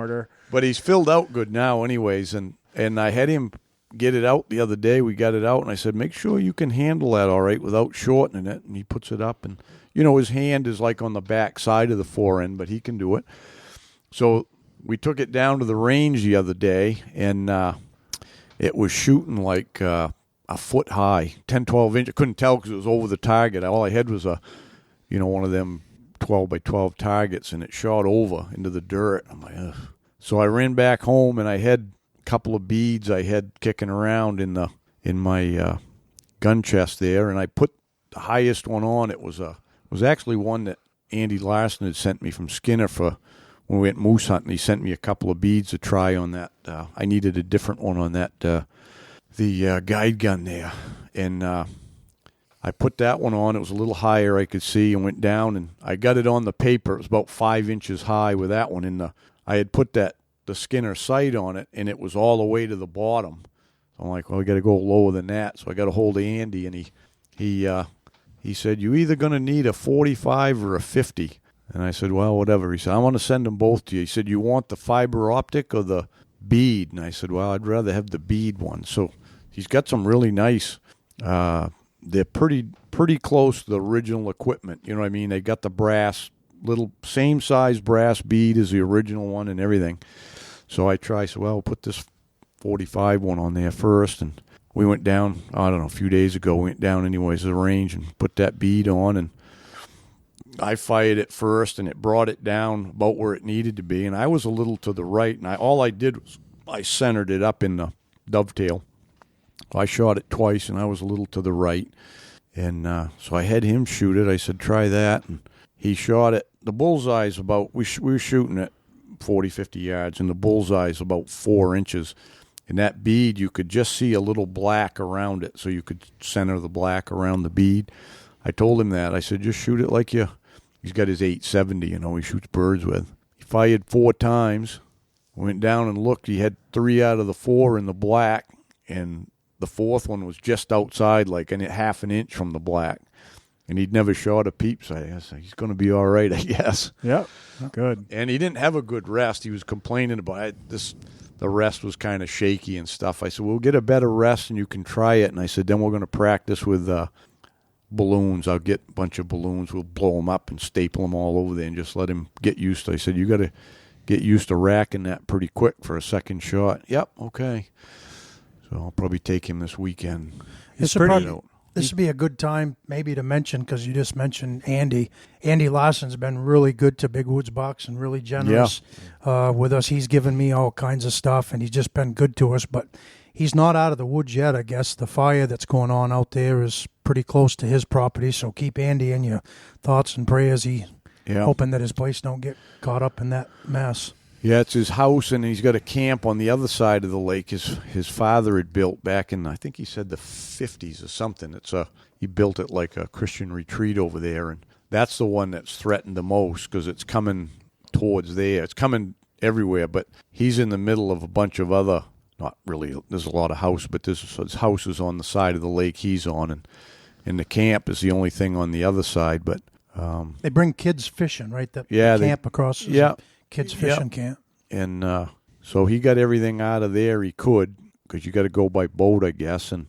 But he's filled out good now, anyways. And I had him get it out the other day. We got it out, and I said, make sure you can handle that all right without shortening it. And he puts it up, and his hand is like on the back side of the forend, but he can do it. So we took it down to the range the other day, and it was shooting like a foot high, 10, 12 inch. I couldn't tell because it was over the target. All I had was one of them 12 by 12 targets, and it shot over into the dirt. I'm like, ugh. So I ran back home, and I had a couple of beads I had kicking around in my gun chest there, and I put the highest one on. It was actually one that Andy Larson had sent me from Skinner for when we went moose hunting. He sent me a couple of beads to try on that. I needed a different one on that, the guide gun there, and I put that one on. It was a little higher, I could see, and went down, and I got it on the paper. It was about 5 inches high with that one. I had put the Skinner sight on it, and it was all the way to the bottom. So I'm like, well, we got to go lower than that. So I got a hold of Andy, and he said, you either going to need a 45 or a 50. And I said, well, whatever. He said, I want to send them both to you. He said, you want the fiber optic or the bead? And I said, well, I'd rather have the bead one. So he's got some really nice, they're pretty close to the original equipment. You know what I mean? They got the brass, little same size brass bead as the original one and everything. So I said, well, we'll put this 45 one on there first. And we went down, I don't know, a few days ago, we went down anyways to the range and put that bead on, and I fired it first, and it brought it down about where it needed to be, and I was a little to the right, and all I did was I centered it up in the dovetail. I shot it twice, and I was a little to the right, and so I had him shoot it. I said, try that, and he shot it. The bullseye's about, we were shooting at 40, 50 yards, and the bullseye's about 4 inches. And that bead, you could just see a little black around it, so you could center the black around the bead. I told him that. I said, just shoot it like he's got his 870, he shoots birds with. He fired 4 times, went down and looked. He had 3 out of the 4 in the black, and the 4th one was just outside, like half an inch from the black. And he'd never shot a peep sight. I said, he's going to be all right, I guess. Yep, good. And he didn't have a good rest. He was complaining about it. The rest was kind of shaky and stuff. I said, we'll get a better rest and you can try it. And I said, then we're going to practice with balloons. I'll get a bunch of balloons. We'll blow them up and staple them all over there and just let him get used to it. I said, you got to get used to racking that pretty quick for a second shot. Yep, okay. So I'll probably take him this weekend. This would be a good time maybe to mention, because you just mentioned Andy. Andy Larson's been really good to Big Woods Bucks and really generous with us. He's given me all kinds of stuff, and he's just been good to us. But he's not out of the woods yet, I guess. The fire that's going on out there is pretty close to his property, so keep Andy in your thoughts and prayers. Hoping that his place don't get caught up in that mess. Yeah, it's his house, and he's got a camp on the other side of the lake. His father had built back in, I think he said the 50s or something. He built it like a Christian retreat over there, and that's the one that's threatened the most because it's coming towards there. It's coming everywhere, but he's in the middle of a bunch of other, not really, there's a lot of house, but his house is on the side of the lake he's on, and the camp is the only thing on the other side. But they bring kids fishing, right? The camp across. Kids fishing camp. And so he got everything out of there he could, because you got to go by boat, I guess. And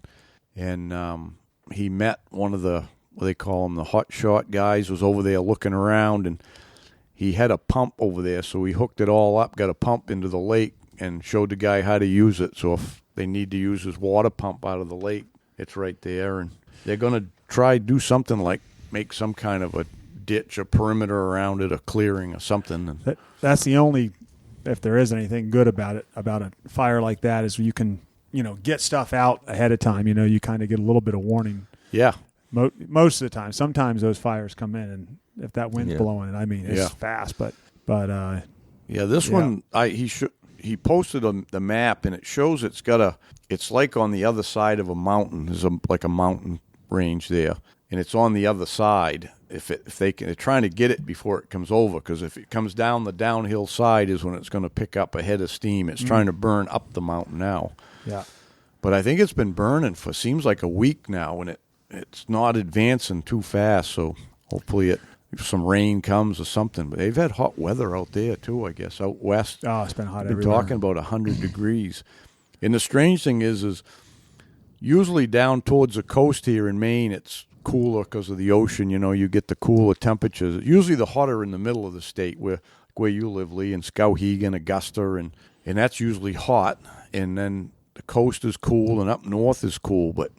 he met one of the, what they call them, the hot shot guys, was over there looking around, and he had a pump over there. So he hooked it all up, got a pump into the lake, and showed the guy how to use it. So if they need to use his water pump out of the lake, it's right there. And they're going to try do something like make some kind of a ditch, a perimeter around it, a clearing or something. That's the only, if there is anything good about it, about a fire like that, is you can, get stuff out ahead of time. You kind of get a little bit of warning. Yeah. Most of the time. Sometimes those fires come in, and if that wind's blowing it, it's fast. But this one, he posted the map, and it shows it's like on the other side of a mountain. There's like a mountain range there, and it's on the other side. They're trying to get it before it comes over, because if it comes down the downhill side is when it's going to pick up a head of steam. It's trying to burn up the mountain now. Yeah. But I think it's been burning for seems like a week now, and it's not advancing too fast. So hopefully if some rain comes or something. But they've had hot weather out there too, I guess, out west. Oh, it's been hot everywhere. They're talking about 100 degrees. And the strange thing is usually down towards the coast here in Maine, it's cooler because of the ocean. You get the cooler temperatures. Usually the hotter in the middle of the state, where where you live, Lee, in Skowhegan, Augusta, and that's usually hot. And then the coast is cool, and up north is cool. But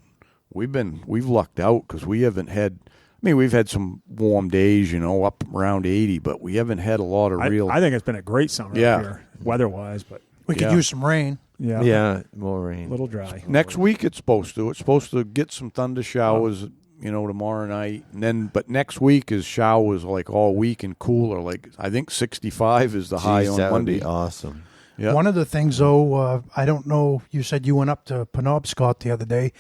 we've lucked out because we haven't had. I mean, we've had some warm days, up around 80, but we haven't had a lot of real. I think it's been a great summer up here, weather-wise, but we could use some rain. Yeah, more rain. A little dry. Next week it's supposed to. It's supposed to get some thunder showers, tomorrow night. But next week is showers like all week and cooler. Like I think 65 is the high on that Monday. Would be awesome. Yeah. One of the things, though, I don't know, you said you went up to Penobscot the other day.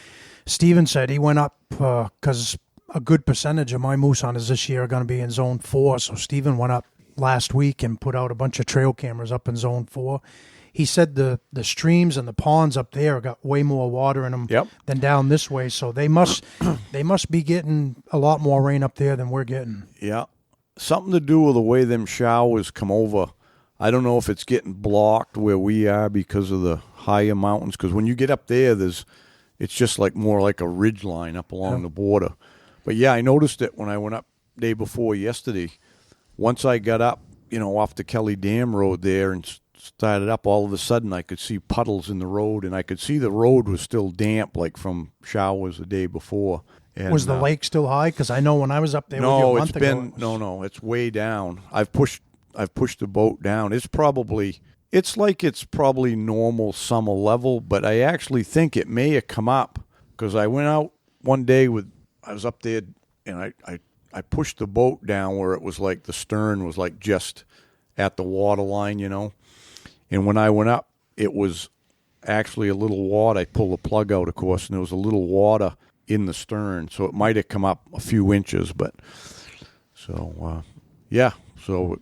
Steven said he went up because a good percentage of my moose hunters this year are going to be in Zone 4. So Steven went up last week and put out a bunch of trail cameras up in Zone 4. He said the streams and the ponds up there got way more water in them than down this way. So they must be getting a lot more rain up there than we're getting. Yeah. Something to do with the way them showers come over. I don't know if it's getting blocked where we are because of the higher mountains. Because when you get up there, it's just more like a ridge line up along the border. But, yeah, I noticed it when I went up day before yesterday. Once I got up, off the Kelly Dam Road there and started up, all of a sudden I could see puddles in the road, and I could see the road was still damp, like from showers the day before. And, was the lake still high? Because I know when I was up there with you a month ago. No, it's way down. I've pushed the boat down. It's probably normal summer level, but I actually think it may have come up because I went out one day I was up there, and I pushed the boat down where it was like the stern was like just at the water line, And when I went up, it was actually a little water. I pulled the plug out, of course, and there was a little water in the stern. So it might have come up a few inches, but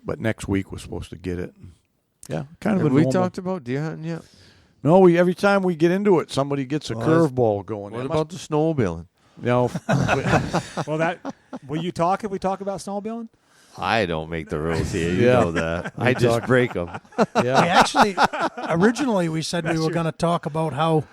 but next week we're supposed to get it. Yeah, kind of. Have we talked about deer hunting yet? No, every time we get into it, somebody gets a curveball going. What about the snowmobiling? No. Well, will you talk if we talk about snowmobiling? I don't make the rules here. You know that. I just break them. Yeah. We actually, originally we said we were going to talk about how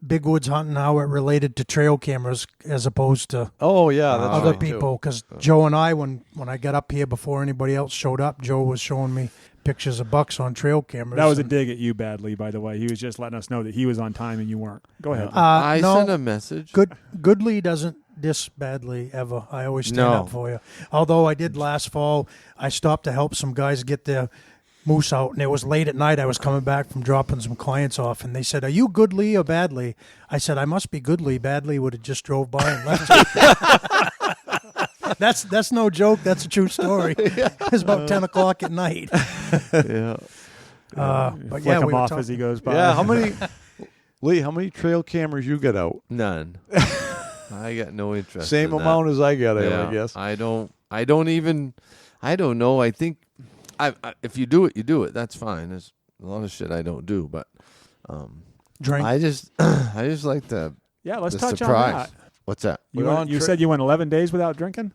big woods hunting, how it related to trail cameras as opposed to other people. Because Joe and I, when I got up here before anybody else showed up, Joe was showing me pictures of bucks on trail cameras. That was a dig at you, Badly, by the way. He was just letting us know that he was on time and you weren't. Go ahead. I sent a message. Goodly doesn't diss Badly ever. I always stand up for you. Although I did last fall, I stopped to help some guys get their moose out, and it was late at night. I was coming back from dropping some clients off, and they said, "Are you Goodly or Badly?" I said, "I must be Goodly. Badly would have just drove by and left." That's no joke. That's a true story. It's about 10 o'clock at night. Yeah. But Flick him off as he goes by. Yeah. How many trail cameras you got out? None. I got no interest. Same in amount that. as I got out, Yeah, I guess. I don't know. I think if you do it, you do it. That's fine. There's a lot of shit I don't do, but Drink. I just like the let's the touch surprise. on that. What's that? You said you went 11 days without drinking?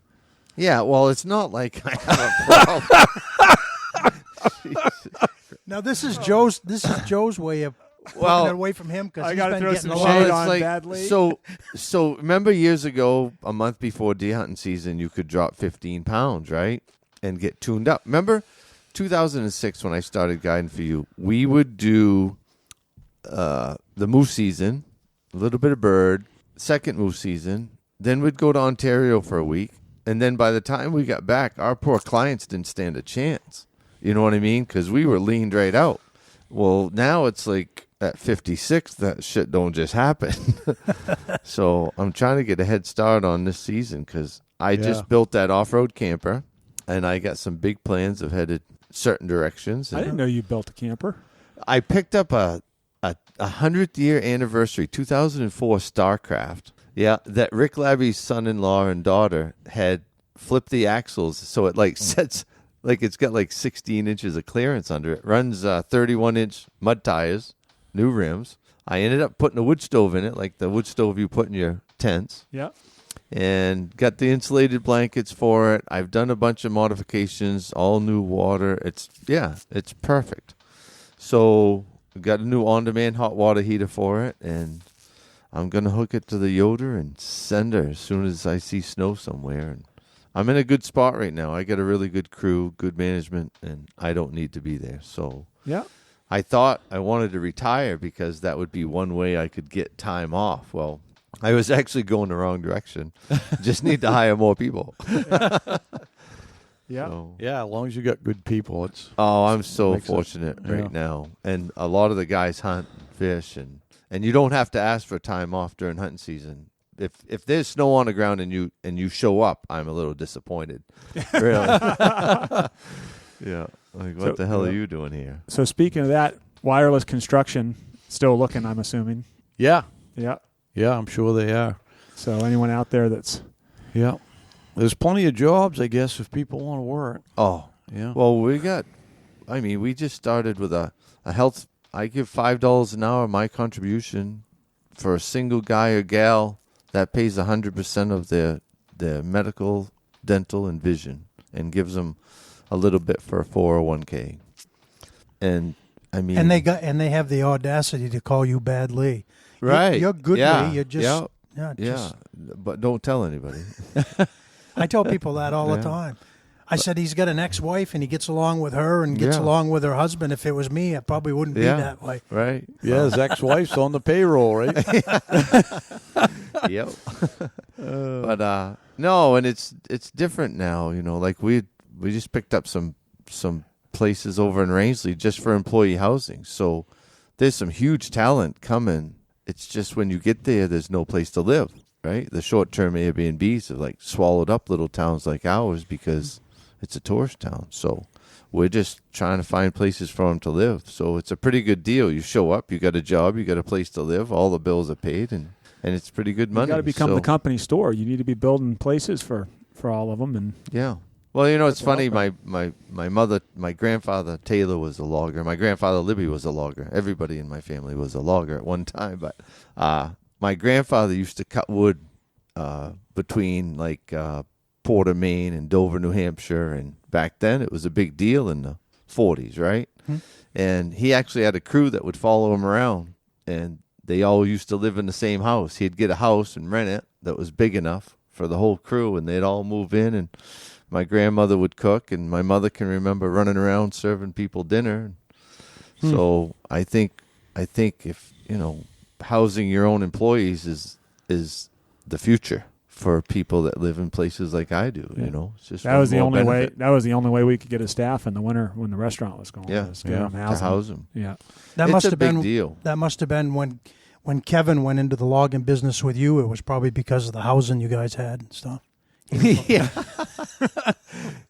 Yeah, well, it's not like I have a problem. Now this is Joe's way of walking away from him because he's been getting a lot. shade of on Badly. So remember years ago, a month before deer hunting season, you could drop 15 pounds, right, and get tuned up. Remember 2006 when I started guiding for you, we would do the moose season, a little bit of bird, second moose season, then we'd go to Ontario for a week, and then by the time we got back, our poor clients didn't stand a chance. You know what I mean? Because we were leaned right out. Well, now it's like at 56, that shit don't just happen. So I'm trying to get a head start on this season because I just built that off-road camper, and I got some big plans of headed certain directions. I didn't know you built a camper. I picked up a 100th year anniversary 2004 Starcraft. Yeah, that Rick Labby's son-in-law and daughter had flipped the axles so it sets it's got 16 inches of clearance under it. Runs 31-inch mud tires, new rims. I ended up putting a wood stove in it, like the wood stove you put in your tents. Yeah. And got the insulated blankets for it. I've done a bunch of modifications, all new water. It's perfect. So got a new on-demand hot water heater for it, and I'm going to hook it to the Yoder and send her as soon as I see snow somewhere. And I'm in a good spot right now. I got a really good crew, good management, and I don't need to be there. So Yeah. I thought I wanted to retire because that would be one way I could get time off. Well, I was actually going the wrong direction. Just need to hire more people. Yeah. So, Yeah, as long as you got good people, it's. I'm so Makes it- fortunate yeah. right now. And a lot of the guys hunt, fish, and you don't have to ask for time off during hunting season. If there's snow on the ground and you show up, I'm a little disappointed. Really. Yeah. Like, what the hell are you doing here? So speaking of that, wireless construction still looking, I'm assuming. Yeah, Yeah. yeah, I'm sure they are. So anyone out there that's Yeah, there's plenty of jobs, I guess, if people want to work. Oh, Yeah. well, we just started with a health. I give $5 an hour, my contribution for a single guy or gal that pays 100% of their medical, dental, and vision, and gives them a little bit for a 401k. And I mean, And they have the audacity to call you Bad Lee. right? You're good yeah. Lee. You're just yeah. But don't tell anybody. I tell people that all the Yeah. time. I said he's got an ex-wife and he gets along with her and gets Yeah. along with her husband. If it was me, I probably wouldn't be Yeah. that way. Right? Yeah, his ex-wife's on the payroll, right? Yep. But no, and it's different now. Like we just picked up some places over in Rangeley just for employee housing. So there's some huge talent coming. It's just when you get there, there's no place to live. Right? The short-term Airbnbs have like swallowed up little towns like ours because it's a tourist town. So we're just trying to find places for them to live. So it's a pretty good deal. You show up, you got a job, you got a place to live, all the bills are paid, and it's pretty good money. you got to become So, the company store. You need to be building places for all of them. And yeah. Well, it's funny. My mother, my grandfather Taylor was a logger. My grandfather Libby was a logger. Everybody in my family was a logger at one time. But my grandfather used to cut wood between Porter, Maine, and Dover, New Hampshire. And back then, it was a big deal in the 40s, right? Mm-hmm. And he actually had a crew that would follow him around, and they all used to live in the same house. He'd get a house and rent it that was big enough for the whole crew, and they'd all move in, and my grandmother would cook, and my mother can remember running around serving people dinner. So I think if housing your own employees is the future for people that live in places like I do. It's just that was the only way. benefit. That was the only way we could get a staff in the winter when the restaurant was going. Yeah, was get them to housing. house them. Yeah, That It's must a have big been deal. That must have been when Kevin went into the logging business with you. It was probably because of the housing you guys had and stuff. Yeah.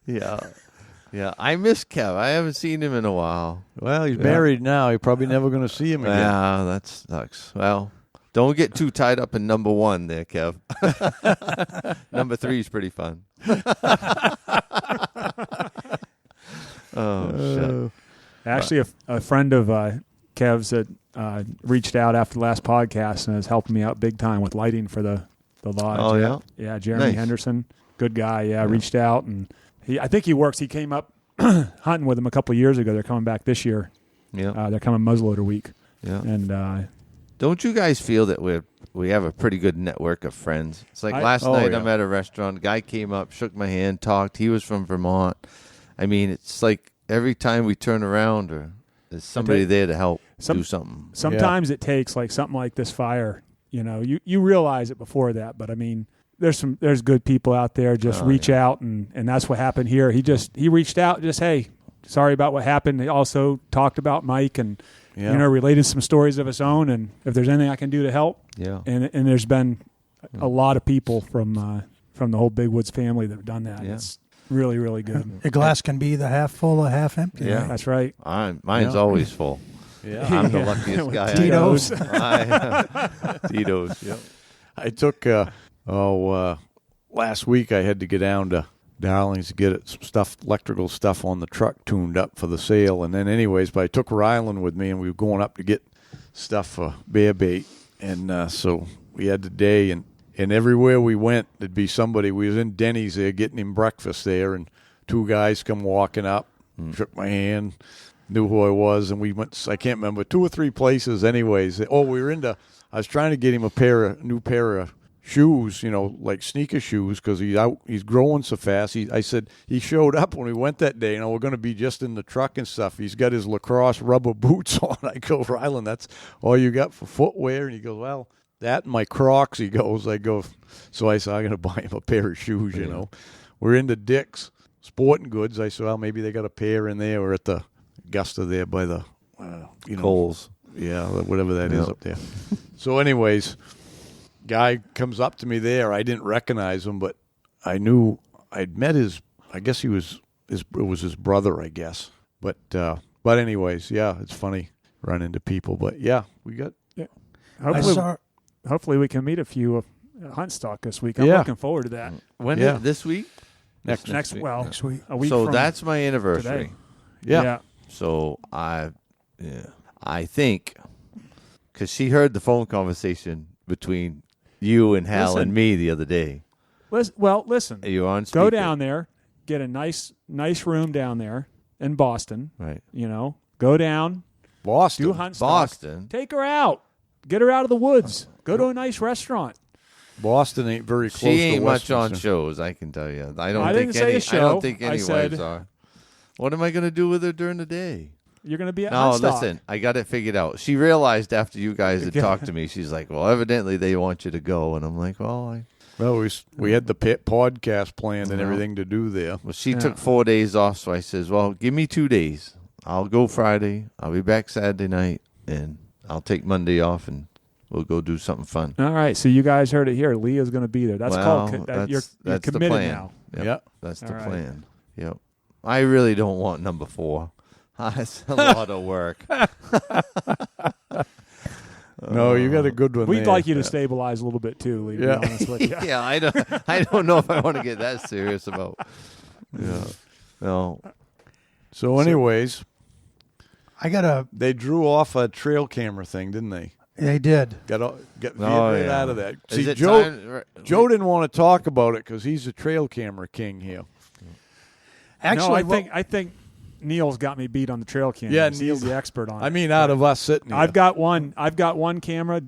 Yeah. I miss Kev. I haven't seen him in a while. Well, he's married now. You're probably never going to see him again. Yeah, that sucks. Well, don't get too tied up in number 1 there, Kev. Number 3 is pretty fun. Shit. actually, a friend of Kev's that reached out after the last podcast and is helping me out big time with lighting for the lodge. Oh, yeah? Yeah, Jeremy Nice. Henderson, good guy. Yeah, reached out, and I think he works. He came up hunting with him a couple of years ago. They're coming back this year. Yeah. They're coming muzzleloader week. Yeah. And Don't you guys feel that we have a pretty good network of friends? It's like last oh, night yeah. I'm at a restaurant. A guy came up, shook my hand, talked. He was from Vermont. I mean, it's like every time we turn around, or there's somebody there to help do something. sometimes it takes like something like this fire. You realize it before that, but I mean, there's good people out there. Just reach out, and that's what happened here. He reached out, just hey, sorry about what happened. He also talked about Mike and related some stories of his own, and if there's anything I can do to help. Yeah. And there's been a lot of people from the whole Big Woods family that have done that. Yeah. It's really, really good. The glass can be either half full or half empty. Yeah. That's right. Mine's always full. Yeah. I'm the luckiest guy. Tito's. Tito's. Yep. I took last week I had to get down to Darling's to get some electrical stuff on the truck tuned up for the sale, and then but I took Rylan with me, and we were going up to get stuff for bear bait, and so we had the day, and everywhere we went there'd be somebody. We was in Denny's there getting him breakfast there, and 2 guys come walking up, shook my hand, knew who I was, and we went, I can't remember, 2 or 3 places anyways. I was trying to get him a new pair of shoes, like sneaker shoes, because he's growing so fast. I said he showed up when we went that day. We're going to be just in the truck and stuff. He's got his lacrosse rubber boots on. I go, Ryland, that's all you got for footwear? And he goes, well, that and my Crocs. He goes, so I said, I'm going to buy him a pair of shoes. We're into Dick's Sporting Goods. I said, well, maybe they got a pair in there, or at the Augusta there by the Coles. Yeah, whatever that is up there. So, anyways. Guy comes up to me there. I didn't recognize him, but I knew I'd met I guess it was his brother, I guess. But anyways, yeah, it's funny run into people. But yeah, we got. Yeah. Hopefully we can meet a few hunt stock this week. I'm looking forward to that. When this week? Next week. Next week. A week. So from that's my anniversary. Today. Yeah. So I think because she heard the phone conversation between you and Hal and me the other day. Listen. Are you on speaker? Go down there, get a nice room down there in Boston. Right. Go down. Boston. Do hunt stock. Boston. Take her out. Get her out of the woods. Go to a nice restaurant. Boston ain't very close to She ain't much Westminster. on shows, I can tell you. I didn't say a show. I don't think any I said- wives are. What am I going to do with her during the day? You're going to be at No, hunt stock. listen, I got it figured out. She realized after you guys had talked to me, she's like, well, evidently they want you to go. And I'm like, well, we had the podcast planned and everything to do there. Well, she took 4 days off, so I says, well, give me 2 days. I'll go Friday. I'll be back Saturday night, and I'll take Monday off, and we'll go do something fun. All right, so you guys heard it here. Leah's going to be there. That's Well, called. that's You're the committed plan. now. Yep. That's the All right. plan. Yep. I really don't want number 4. That's a lot of work. No, you got a good one. We'd like you to stabilize a little bit too, Lee, to be honest with you. Yeah, I don't know if I want to get that serious about. Yeah. No. So, anyways, They drew off a trail camera thing, didn't they? They did. Get right out of that. Is See, it Joe time? didn't want to talk about it because he's a trail camera king here. Actually, I think Neil's got me beat on the trail camera. Yeah, Neil's the expert on it. I mean, out of us sitting here. I've got one camera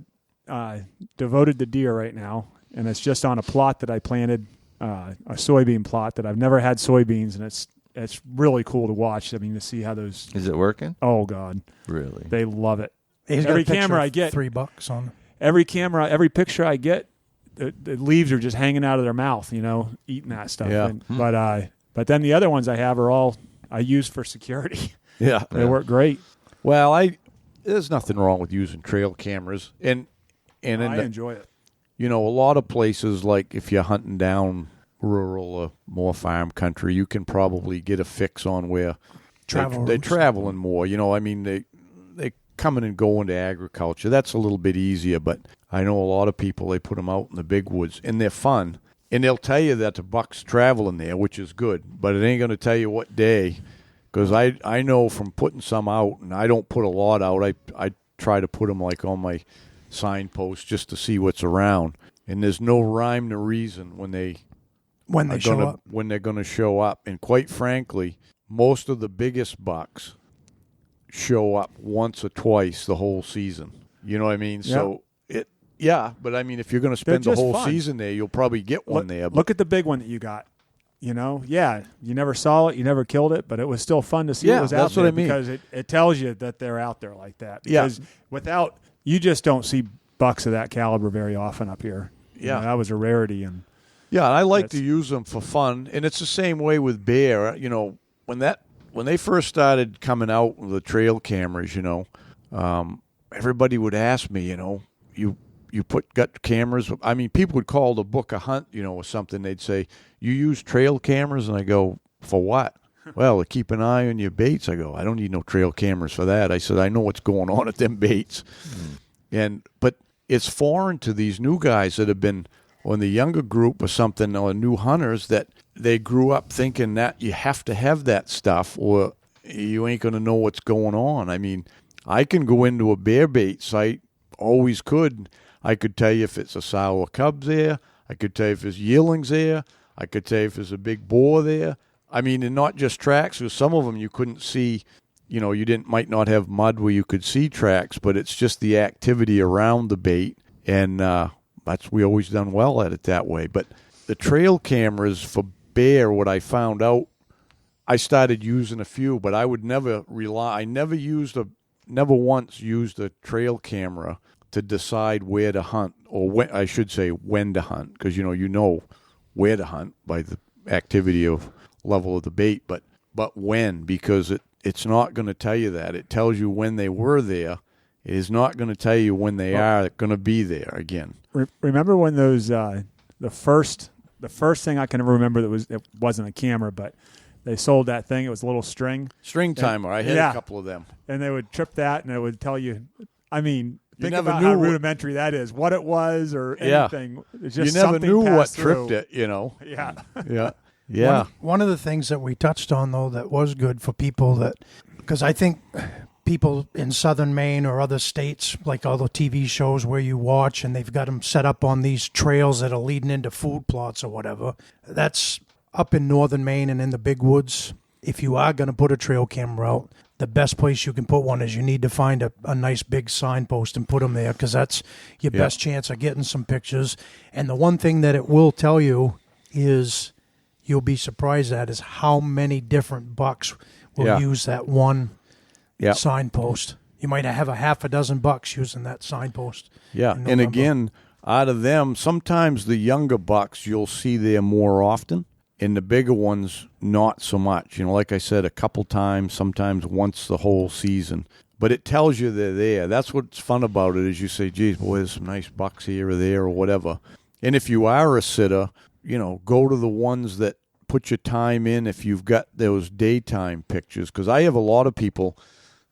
devoted to deer right now, and it's just on a plot that I planted, a soybean plot that I've never had soybeans, and it's really cool to watch. I mean, to see how those. Is it working? Oh God, Really? they love it. He's got Every a picture camera of I get, $3 on. every picture I get, the leaves are just hanging out of their mouth, eating that stuff. Yeah. But then the other ones I have are all I use for security. Yeah. They work great. Well, there's nothing wrong with using trail cameras, and I enjoy it. A lot of places, like if you're hunting down rural or more farm country, you can probably get a fix on where they're traveling more. I mean, they coming and going to agriculture. That's a little bit easier, but I know a lot of people, they put them out in the big woods, and they're fun. And they'll tell you that the buck's traveling there, which is good, but it ain't going to tell you what day. Because I know from putting some out, and I don't put a lot out. I try to put them like on my signposts just to see what's around. And there's no rhyme or reason when they're going to show up. And quite frankly, most of the biggest bucks show up once or twice the whole season. You know what I mean? Yeah. So but I mean, if you're going to spend the whole season there, you'll probably get one there. Look at the big one that you got. You never saw it, you never killed it, but it was still fun to see what was out there. What I mean. Because it tells you that they're out there like that. Because you just don't see bucks of that caliber very often up here. Yeah. That was a rarity. And I like to use them for fun, and it's the same way with bear. When they first started coming out with the trail cameras, everybody would ask me, you got cameras. I mean, people would call to book a hunt, or something. They'd say, you use trail cameras? And I go, for what? Well, to keep an eye on your baits. I go, I don't need no trail cameras for that. I said, I know what's going on at them baits. But it's foreign to these new guys that have been on the younger group or something, or new hunters, that they grew up thinking that you have to have that stuff or you ain't going to know what's going on. I mean, I can go into a bear bait site, always could. I could tell you if it's a sow or cubs there. I could tell you if there's yearlings there. I could tell you if there's a big boar there. I mean, and not just tracks, because some of them you couldn't see. You might not have mud where you could see tracks, but it's just the activity around the bait. And we always done well at it that way. But the trail cameras for bear, what I found out, I started using a few, but I would never rely. I never once used a trail camera to decide where to hunt, or when, I should say when to hunt, because you know where to hunt by the activity of level of the bait, but when, because it's not going to tell you that. It tells you when they were there. It is not going to tell you when they are going to be there again. Remember when those the first thing I can remember it wasn't a camera, but they sold that thing. It was a little string timer. I had a couple of them, and they would trip that, and it would tell you. I mean, think never about knew how rudimentary that is. What it was or anything. It's just you never knew what through. tripped it. You know. Yeah. Yeah. Yeah. One of the things that we touched on, though, that was good for people because I think people in southern Maine or other states, like all the TV shows where you watch and they've got them set up on these trails that are leading into food plots or whatever. That's up in northern Maine and in the big woods. If you are going to put a trail camera out, the best place you can put one is you need to find a nice big signpost and put them there, because that's your best chance of getting some pictures. And the one thing that it will tell you is you'll be surprised at is how many different bucks will use that one signpost. You might have a half a dozen bucks using that signpost. Yeah, and again, out of them, sometimes the younger bucks you'll see there more often, and the bigger ones not so much. You know, like I said, a couple times, sometimes once the whole season. But it tells you they're there. That's what's fun about it, is you say, geez, boy, there's some nice bucks here or there or whatever. And if you are a sitter, you know, go to the ones that put your time in if you've got those daytime pictures. Because I have a lot of people,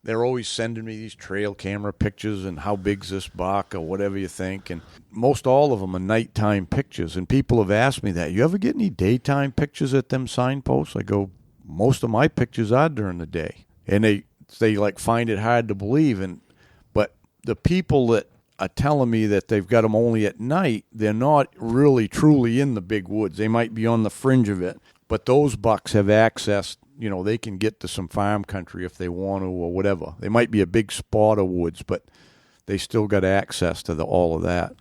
they're always sending me these trail camera pictures and how big's this buck or whatever you think. And most all of them are nighttime pictures. And people have asked me that. You ever get any daytime pictures at them signposts? I go, most of my pictures are during the day. And they like find it hard to believe. But the people that are telling me that they've got them only at night, they're not really truly in the big woods. They might be on the fringe of it. But those bucks have access. You know, they can get to some farm country if they want to or whatever. They might be a big spot of woods, but they still got access to all of that.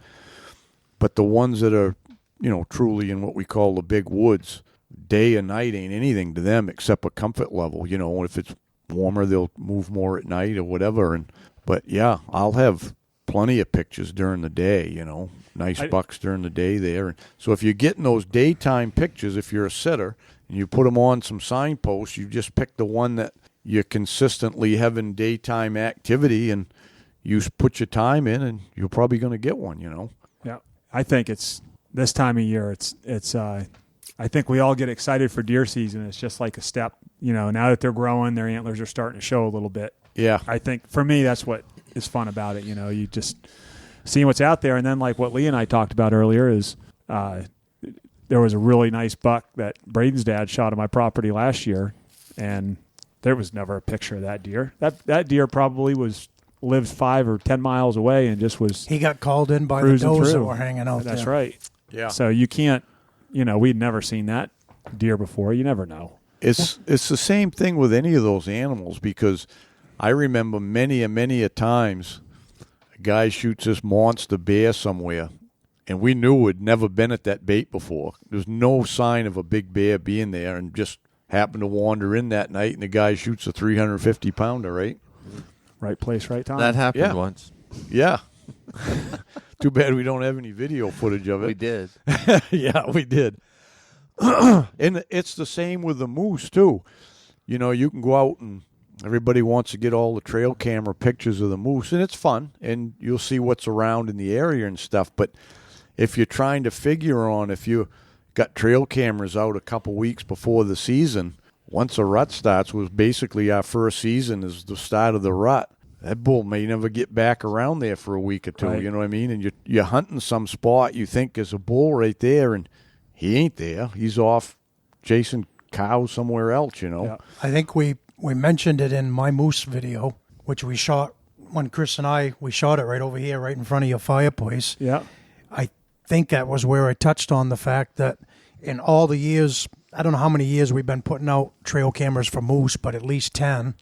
But the ones that are, you know, truly in what we call the big woods, day and night ain't anything to them except a comfort level. You know, if it's warmer, they'll move more at night or whatever. But, yeah, I'll have plenty of pictures during the day, you know, nice bucks during the day there. And so if you're getting those daytime pictures, if you're a sitter, and you put them on some signposts, you just pick the one that you're consistently having daytime activity, and you put your time in, and you're probably going to get one, you know. Yeah, I think it's this time of year. It's I think we all get excited for deer season. It's just like a step, you know. Now that they're growing, their antlers are starting to show a little bit. Yeah, I think for me that's what is fun about it. You know, you just seeing what's out there, and then like what Lee and I talked about earlier is. There was a really nice buck that Braden's dad shot on my property last year, and there was never a picture of that deer. That deer probably lived 5 or 10 miles away and just was. He got called in by the does that were hanging out there. That's right. Yeah. So you can't, you know, we'd never seen that deer before. You never know. It's the same thing with any of those animals, because I remember many a times a guy shoots this monster bear somewhere. And we knew it had never been at that bait before. There's no sign of a big bear being there, and just happened to wander in that night, and the guy shoots a 350-pounder, right? Right place, right time. That happened once. Yeah. Too bad we don't have any video footage of it. We did. Yeah, we did. And it's the same with the moose, too. You know, you can go out and everybody wants to get all the trail camera pictures of the moose, and it's fun, and you'll see what's around in the area and stuff, but if you're trying to figure on if you got trail cameras out a couple weeks before the season, once a rut starts, was basically our first season is the start of the rut. That bull may never get back around there for a week or two, right. You know what I mean? And you're hunting some spot you think is a bull right there, and he ain't there. He's off chasing cows somewhere else, you know. Yeah. I think we mentioned it in my moose video, which we shot when Chris and we shot it right over here, right in front of your fireplace. Yeah. I think that was where I touched on the fact that in all the years, I don't know how many years we've been putting out trail cameras for moose, but at least 10.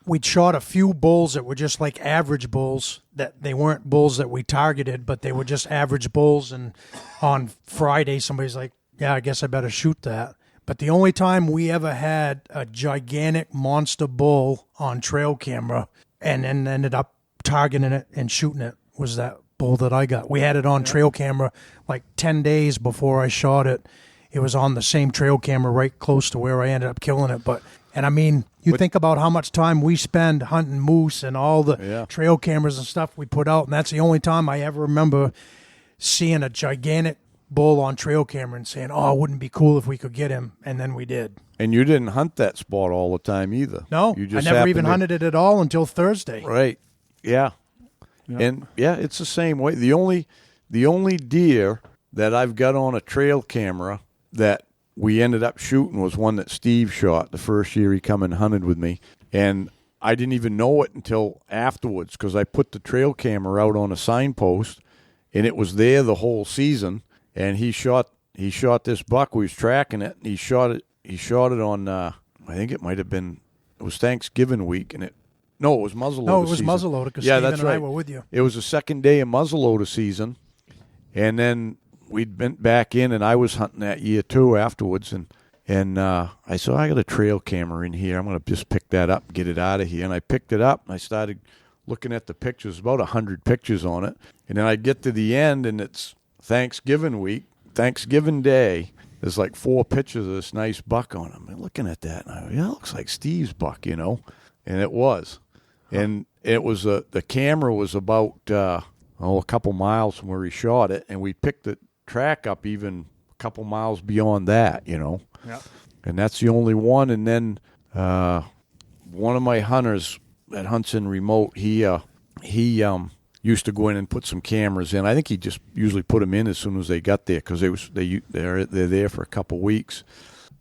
we'd shot a few bulls that were just like average bulls, that they weren't bulls that we targeted, but they were just average bulls. And on Friday, somebody's like, yeah, I guess I better shoot that. But the only time we ever had a gigantic monster bull on trail camera and then ended up targeting it and shooting it was that bull that I got. We had it on trail camera like 10 days before I shot it. It was on the same trail camera right close to where I ended up killing it. And I mean, you think about how much time we spend hunting moose and all the trail cameras and stuff we put out, and that's the only time I ever remember seeing a gigantic bull on trail camera and saying, oh, it wouldn't be cool if we could get him, and then we did. And you didn't hunt that spot all the time either. No, you just I never even hunted it at all until Thursday. Right. Yeah. And it's the same way. The only deer that I've got on a trail camera that we ended up shooting was one that Steve shot the first year he come and hunted with me. And I didn't even know it until afterwards because I put the trail camera out on a signpost, and it was there the whole season. And he shot this buck. We was tracking it. And he shot it on. I think it might have been. It was Thanksgiving week, and it was muzzleloader. No, it was season. muzzleloader because Steve and I were with you. It was the second day of muzzleloader season, and then we'd been back in, and I was hunting that year too afterwards, and I said, I got a trail camera in here. I'm going to just pick that up and get it out of here. And I picked it up, and I started looking at the pictures, about 100 pictures on it. And then I get to the end, and it's Thanksgiving week, Thanksgiving Day. There's like 4 pictures of this nice buck on them. I'm looking at that, and I go, yeah, it looks like Steve's buck, And it was. And it was the camera was about a couple miles from where he shot it, and we picked the track up even a couple miles beyond that, Yeah. And that's the only one. And then one of my hunters that hunts in remote, he used to go in and put some cameras in. I think he just usually put them in as soon as they got there because they're there for a couple weeks.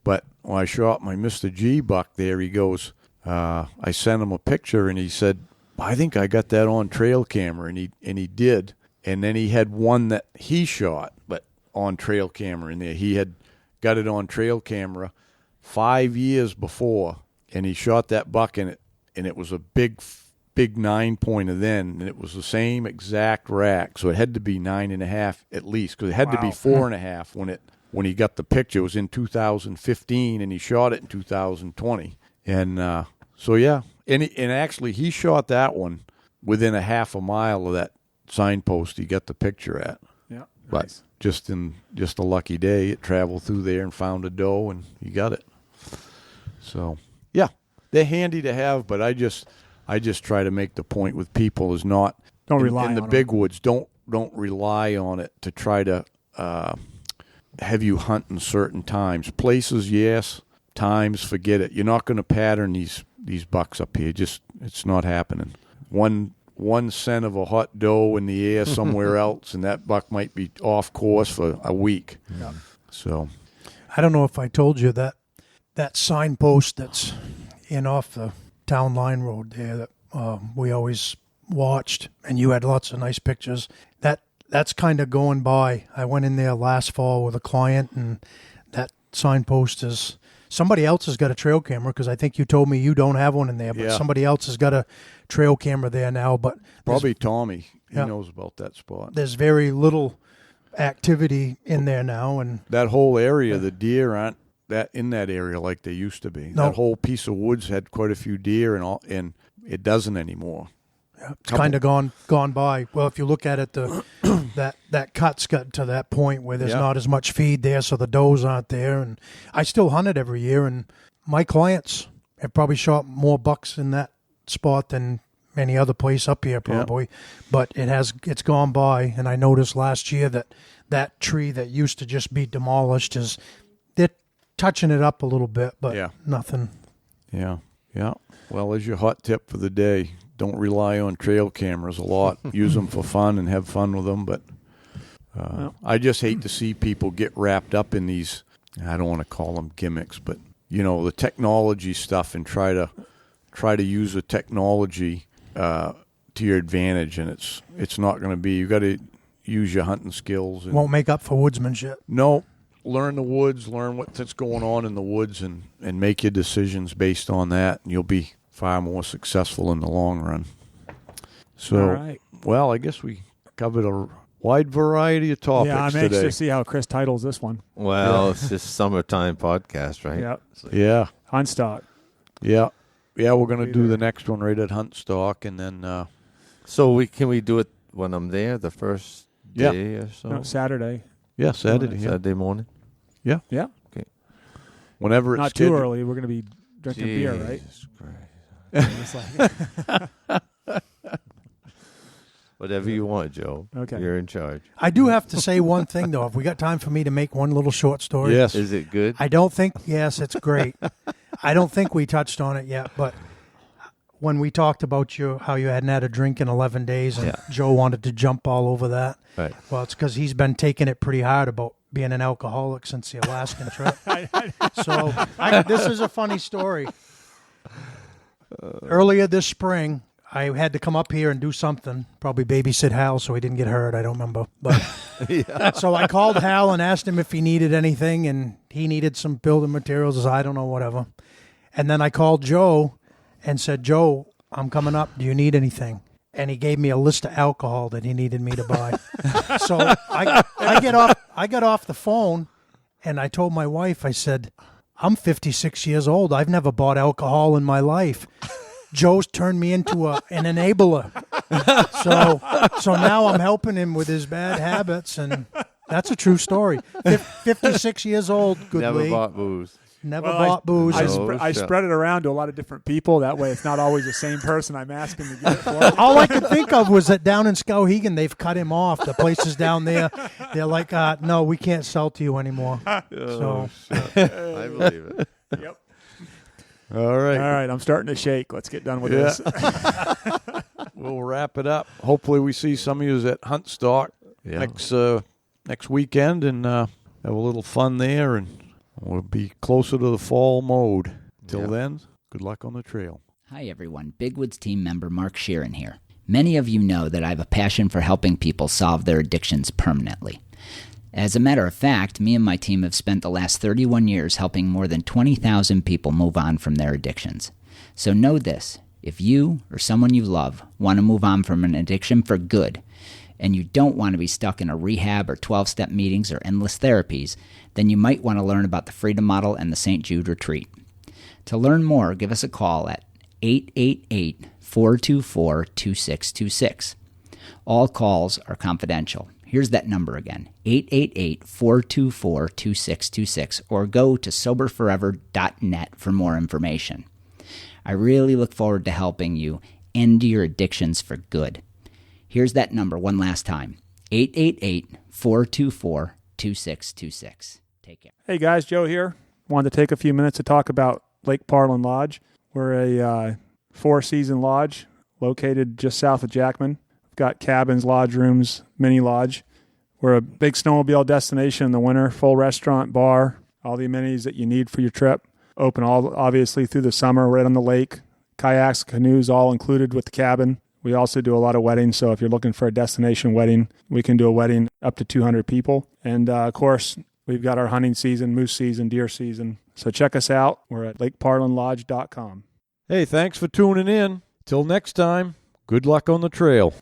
But when I shot my Mr. G buck there, he goes, I sent him a picture, and he said, I think I got that on trail camera, and he did. And then he had one that he shot, but on trail camera in there. He had got it on trail camera 5 years before, and he shot that buck in it, and it was a big 9-pointer then, and it was the same exact rack. So it had to be 9.5 at least, because it had to be 4.5 when he got the picture. It was in 2015, and he shot it in 2020. And so yeah, and actually he shot that one within a half a mile of that signpost he got the picture at. Yeah, but nice. just a lucky day, it traveled through there and found a doe, and he got it. So yeah, they're handy to have, but I just try to make the point with people is not don't rely in the on big them. woods. Don't rely on it to try to have you hunt in certain times. Places, yes. Times, forget it. You're not going to pattern these bucks up here. It's not happening. One scent of a hot doe in the air somewhere else, and that buck might be off course for a week. Yeah. So, I don't know if I told you that signpost that's in off the town line road there that we always watched, and you had lots of nice pictures. That's kind of going by. I went in there last fall with a client, and that signpost is. Somebody else has got a trail camera because I think you told me you don't have one in there, but somebody else has got a trail camera there now. But probably Tommy. He knows about that spot. There's very little activity in there now, and that whole area, the deer aren't in that area like they used to be. No. That whole piece of woods had quite a few deer, and it doesn't anymore. Yeah, it's kind of gone by. Well, if you look at it, that cut's got to that point where there's not as much feed there, so the does aren't there. And I still hunt it every year, and my clients have probably shot more bucks in that spot than any other place up here, probably. Yeah. But it's gone by, and I noticed last year that tree that used to just be demolished they're touching it up a little bit, but nothing. Yeah. Well, there's your hot tip for the day. Don't rely on trail cameras a lot. Use them for fun and have fun with them. But I just hate to see people get wrapped up in these, I don't want to call them gimmicks, but, the technology stuff and try to use the technology to your advantage. And it's not going to be, you got to use your hunting skills. And, won't make up for woodsmanship. No. Learn the woods, learn what's going on in the woods and make your decisions based on that. And you'll be far more successful in the long run. So, All right. well, I guess we covered a wide variety of topics Yeah, I'm today. anxious to see how Chris titles this one. Well, it's just summertime podcast, right? Yeah. Yeah. Hunt stock. Yeah. Yeah, we're going to do the next one right at Huntstock, and then... So can we do it when I'm there, the first day or so? No, Saturday. yeah, Saturday. Yeah. Saturday morning? Yeah. Okay. Whenever it's Not too scheduled. early. We're going to be drinking beer, right? Jesus Christ. It's like, Whatever you want, Joe. Okay. You're in charge. I do have to say one thing, though. Have we got time for me to make one little short story? Yes. Is it good? I don't think, yes, it's great. I don't think we touched on it yet, but when we talked about how you hadn't had a drink in 11 days and Joe wanted to jump all over that. Right. Well, it's because he's been taking it pretty hard about being an alcoholic since the Alaskan trip. So this is a funny story. Earlier this spring, I had to come up here and do something, probably babysit Hal so he didn't get hurt. I don't remember. But So I called Hal and asked him if he needed anything, and he needed some building materials. I don't know, whatever. And then I called Joe and said, Joe, I'm coming up. Do you need anything? And he gave me a list of alcohol that he needed me to buy. So I got off the phone, and I told my wife, I said, I'm 56 years old. I've never bought alcohol in my life. Joe's turned me into an enabler. So now I'm helping him with his bad habits, and that's a true story. 56 years old, good Never Lee. bought booze. Never bought booze. I spread it around to a lot of different people. That way it's not always the same person I'm asking to get it for. All I could think of was that down in Skowhegan, they've cut him off. The places down there, they're like, no, we can't sell to you anymore. I believe it. Yep. All right. All right, I'm starting to shake. Let's get done with this. We'll wrap it up. Hopefully we see some of you at Huntstock next weekend and have a little fun there, and we'll be closer to the fall mode. Till then, good luck on the trail. Hi everyone, Big Woods team member Mark Sheeran here. Many of you know that I have a passion for helping people solve their addictions permanently. As a matter of fact, me and my team have spent the last 31 years helping more than 20,000 people move on from their addictions. So know this, if you or someone you love want to move on from an addiction for good, and you don't want to be stuck in a rehab or 12-step meetings or endless therapies, then you might want to learn about the Freedom Model and the St. Jude Retreat. To learn more, give us a call at 888-424-2626. All calls are confidential. Here's that number again, 888-424-2626, or go to soberforever.net for more information. I really look forward to helping you end your addictions for good. Here's that number one last time, 888-424-2626. Take care. Hey guys, Joe here. Wanted to take a few minutes to talk about Lake Parliam Lodge. We're a 4-season lodge located just south of Jackman. We've got cabins, lodge rooms, mini lodge. We're a big snowmobile destination in the winter, full restaurant, bar, all the amenities that you need for your trip. Open obviously through the summer, right on the lake. Kayaks, canoes, all included with the cabin. We also do a lot of weddings, so if you're looking for a destination wedding, we can do a wedding up to 200 people. And, of course, we've got our hunting season, moose season, deer season. So check us out. We're at lakeparlinlodge.com. Hey, thanks for tuning in. Till next time, good luck on the trail.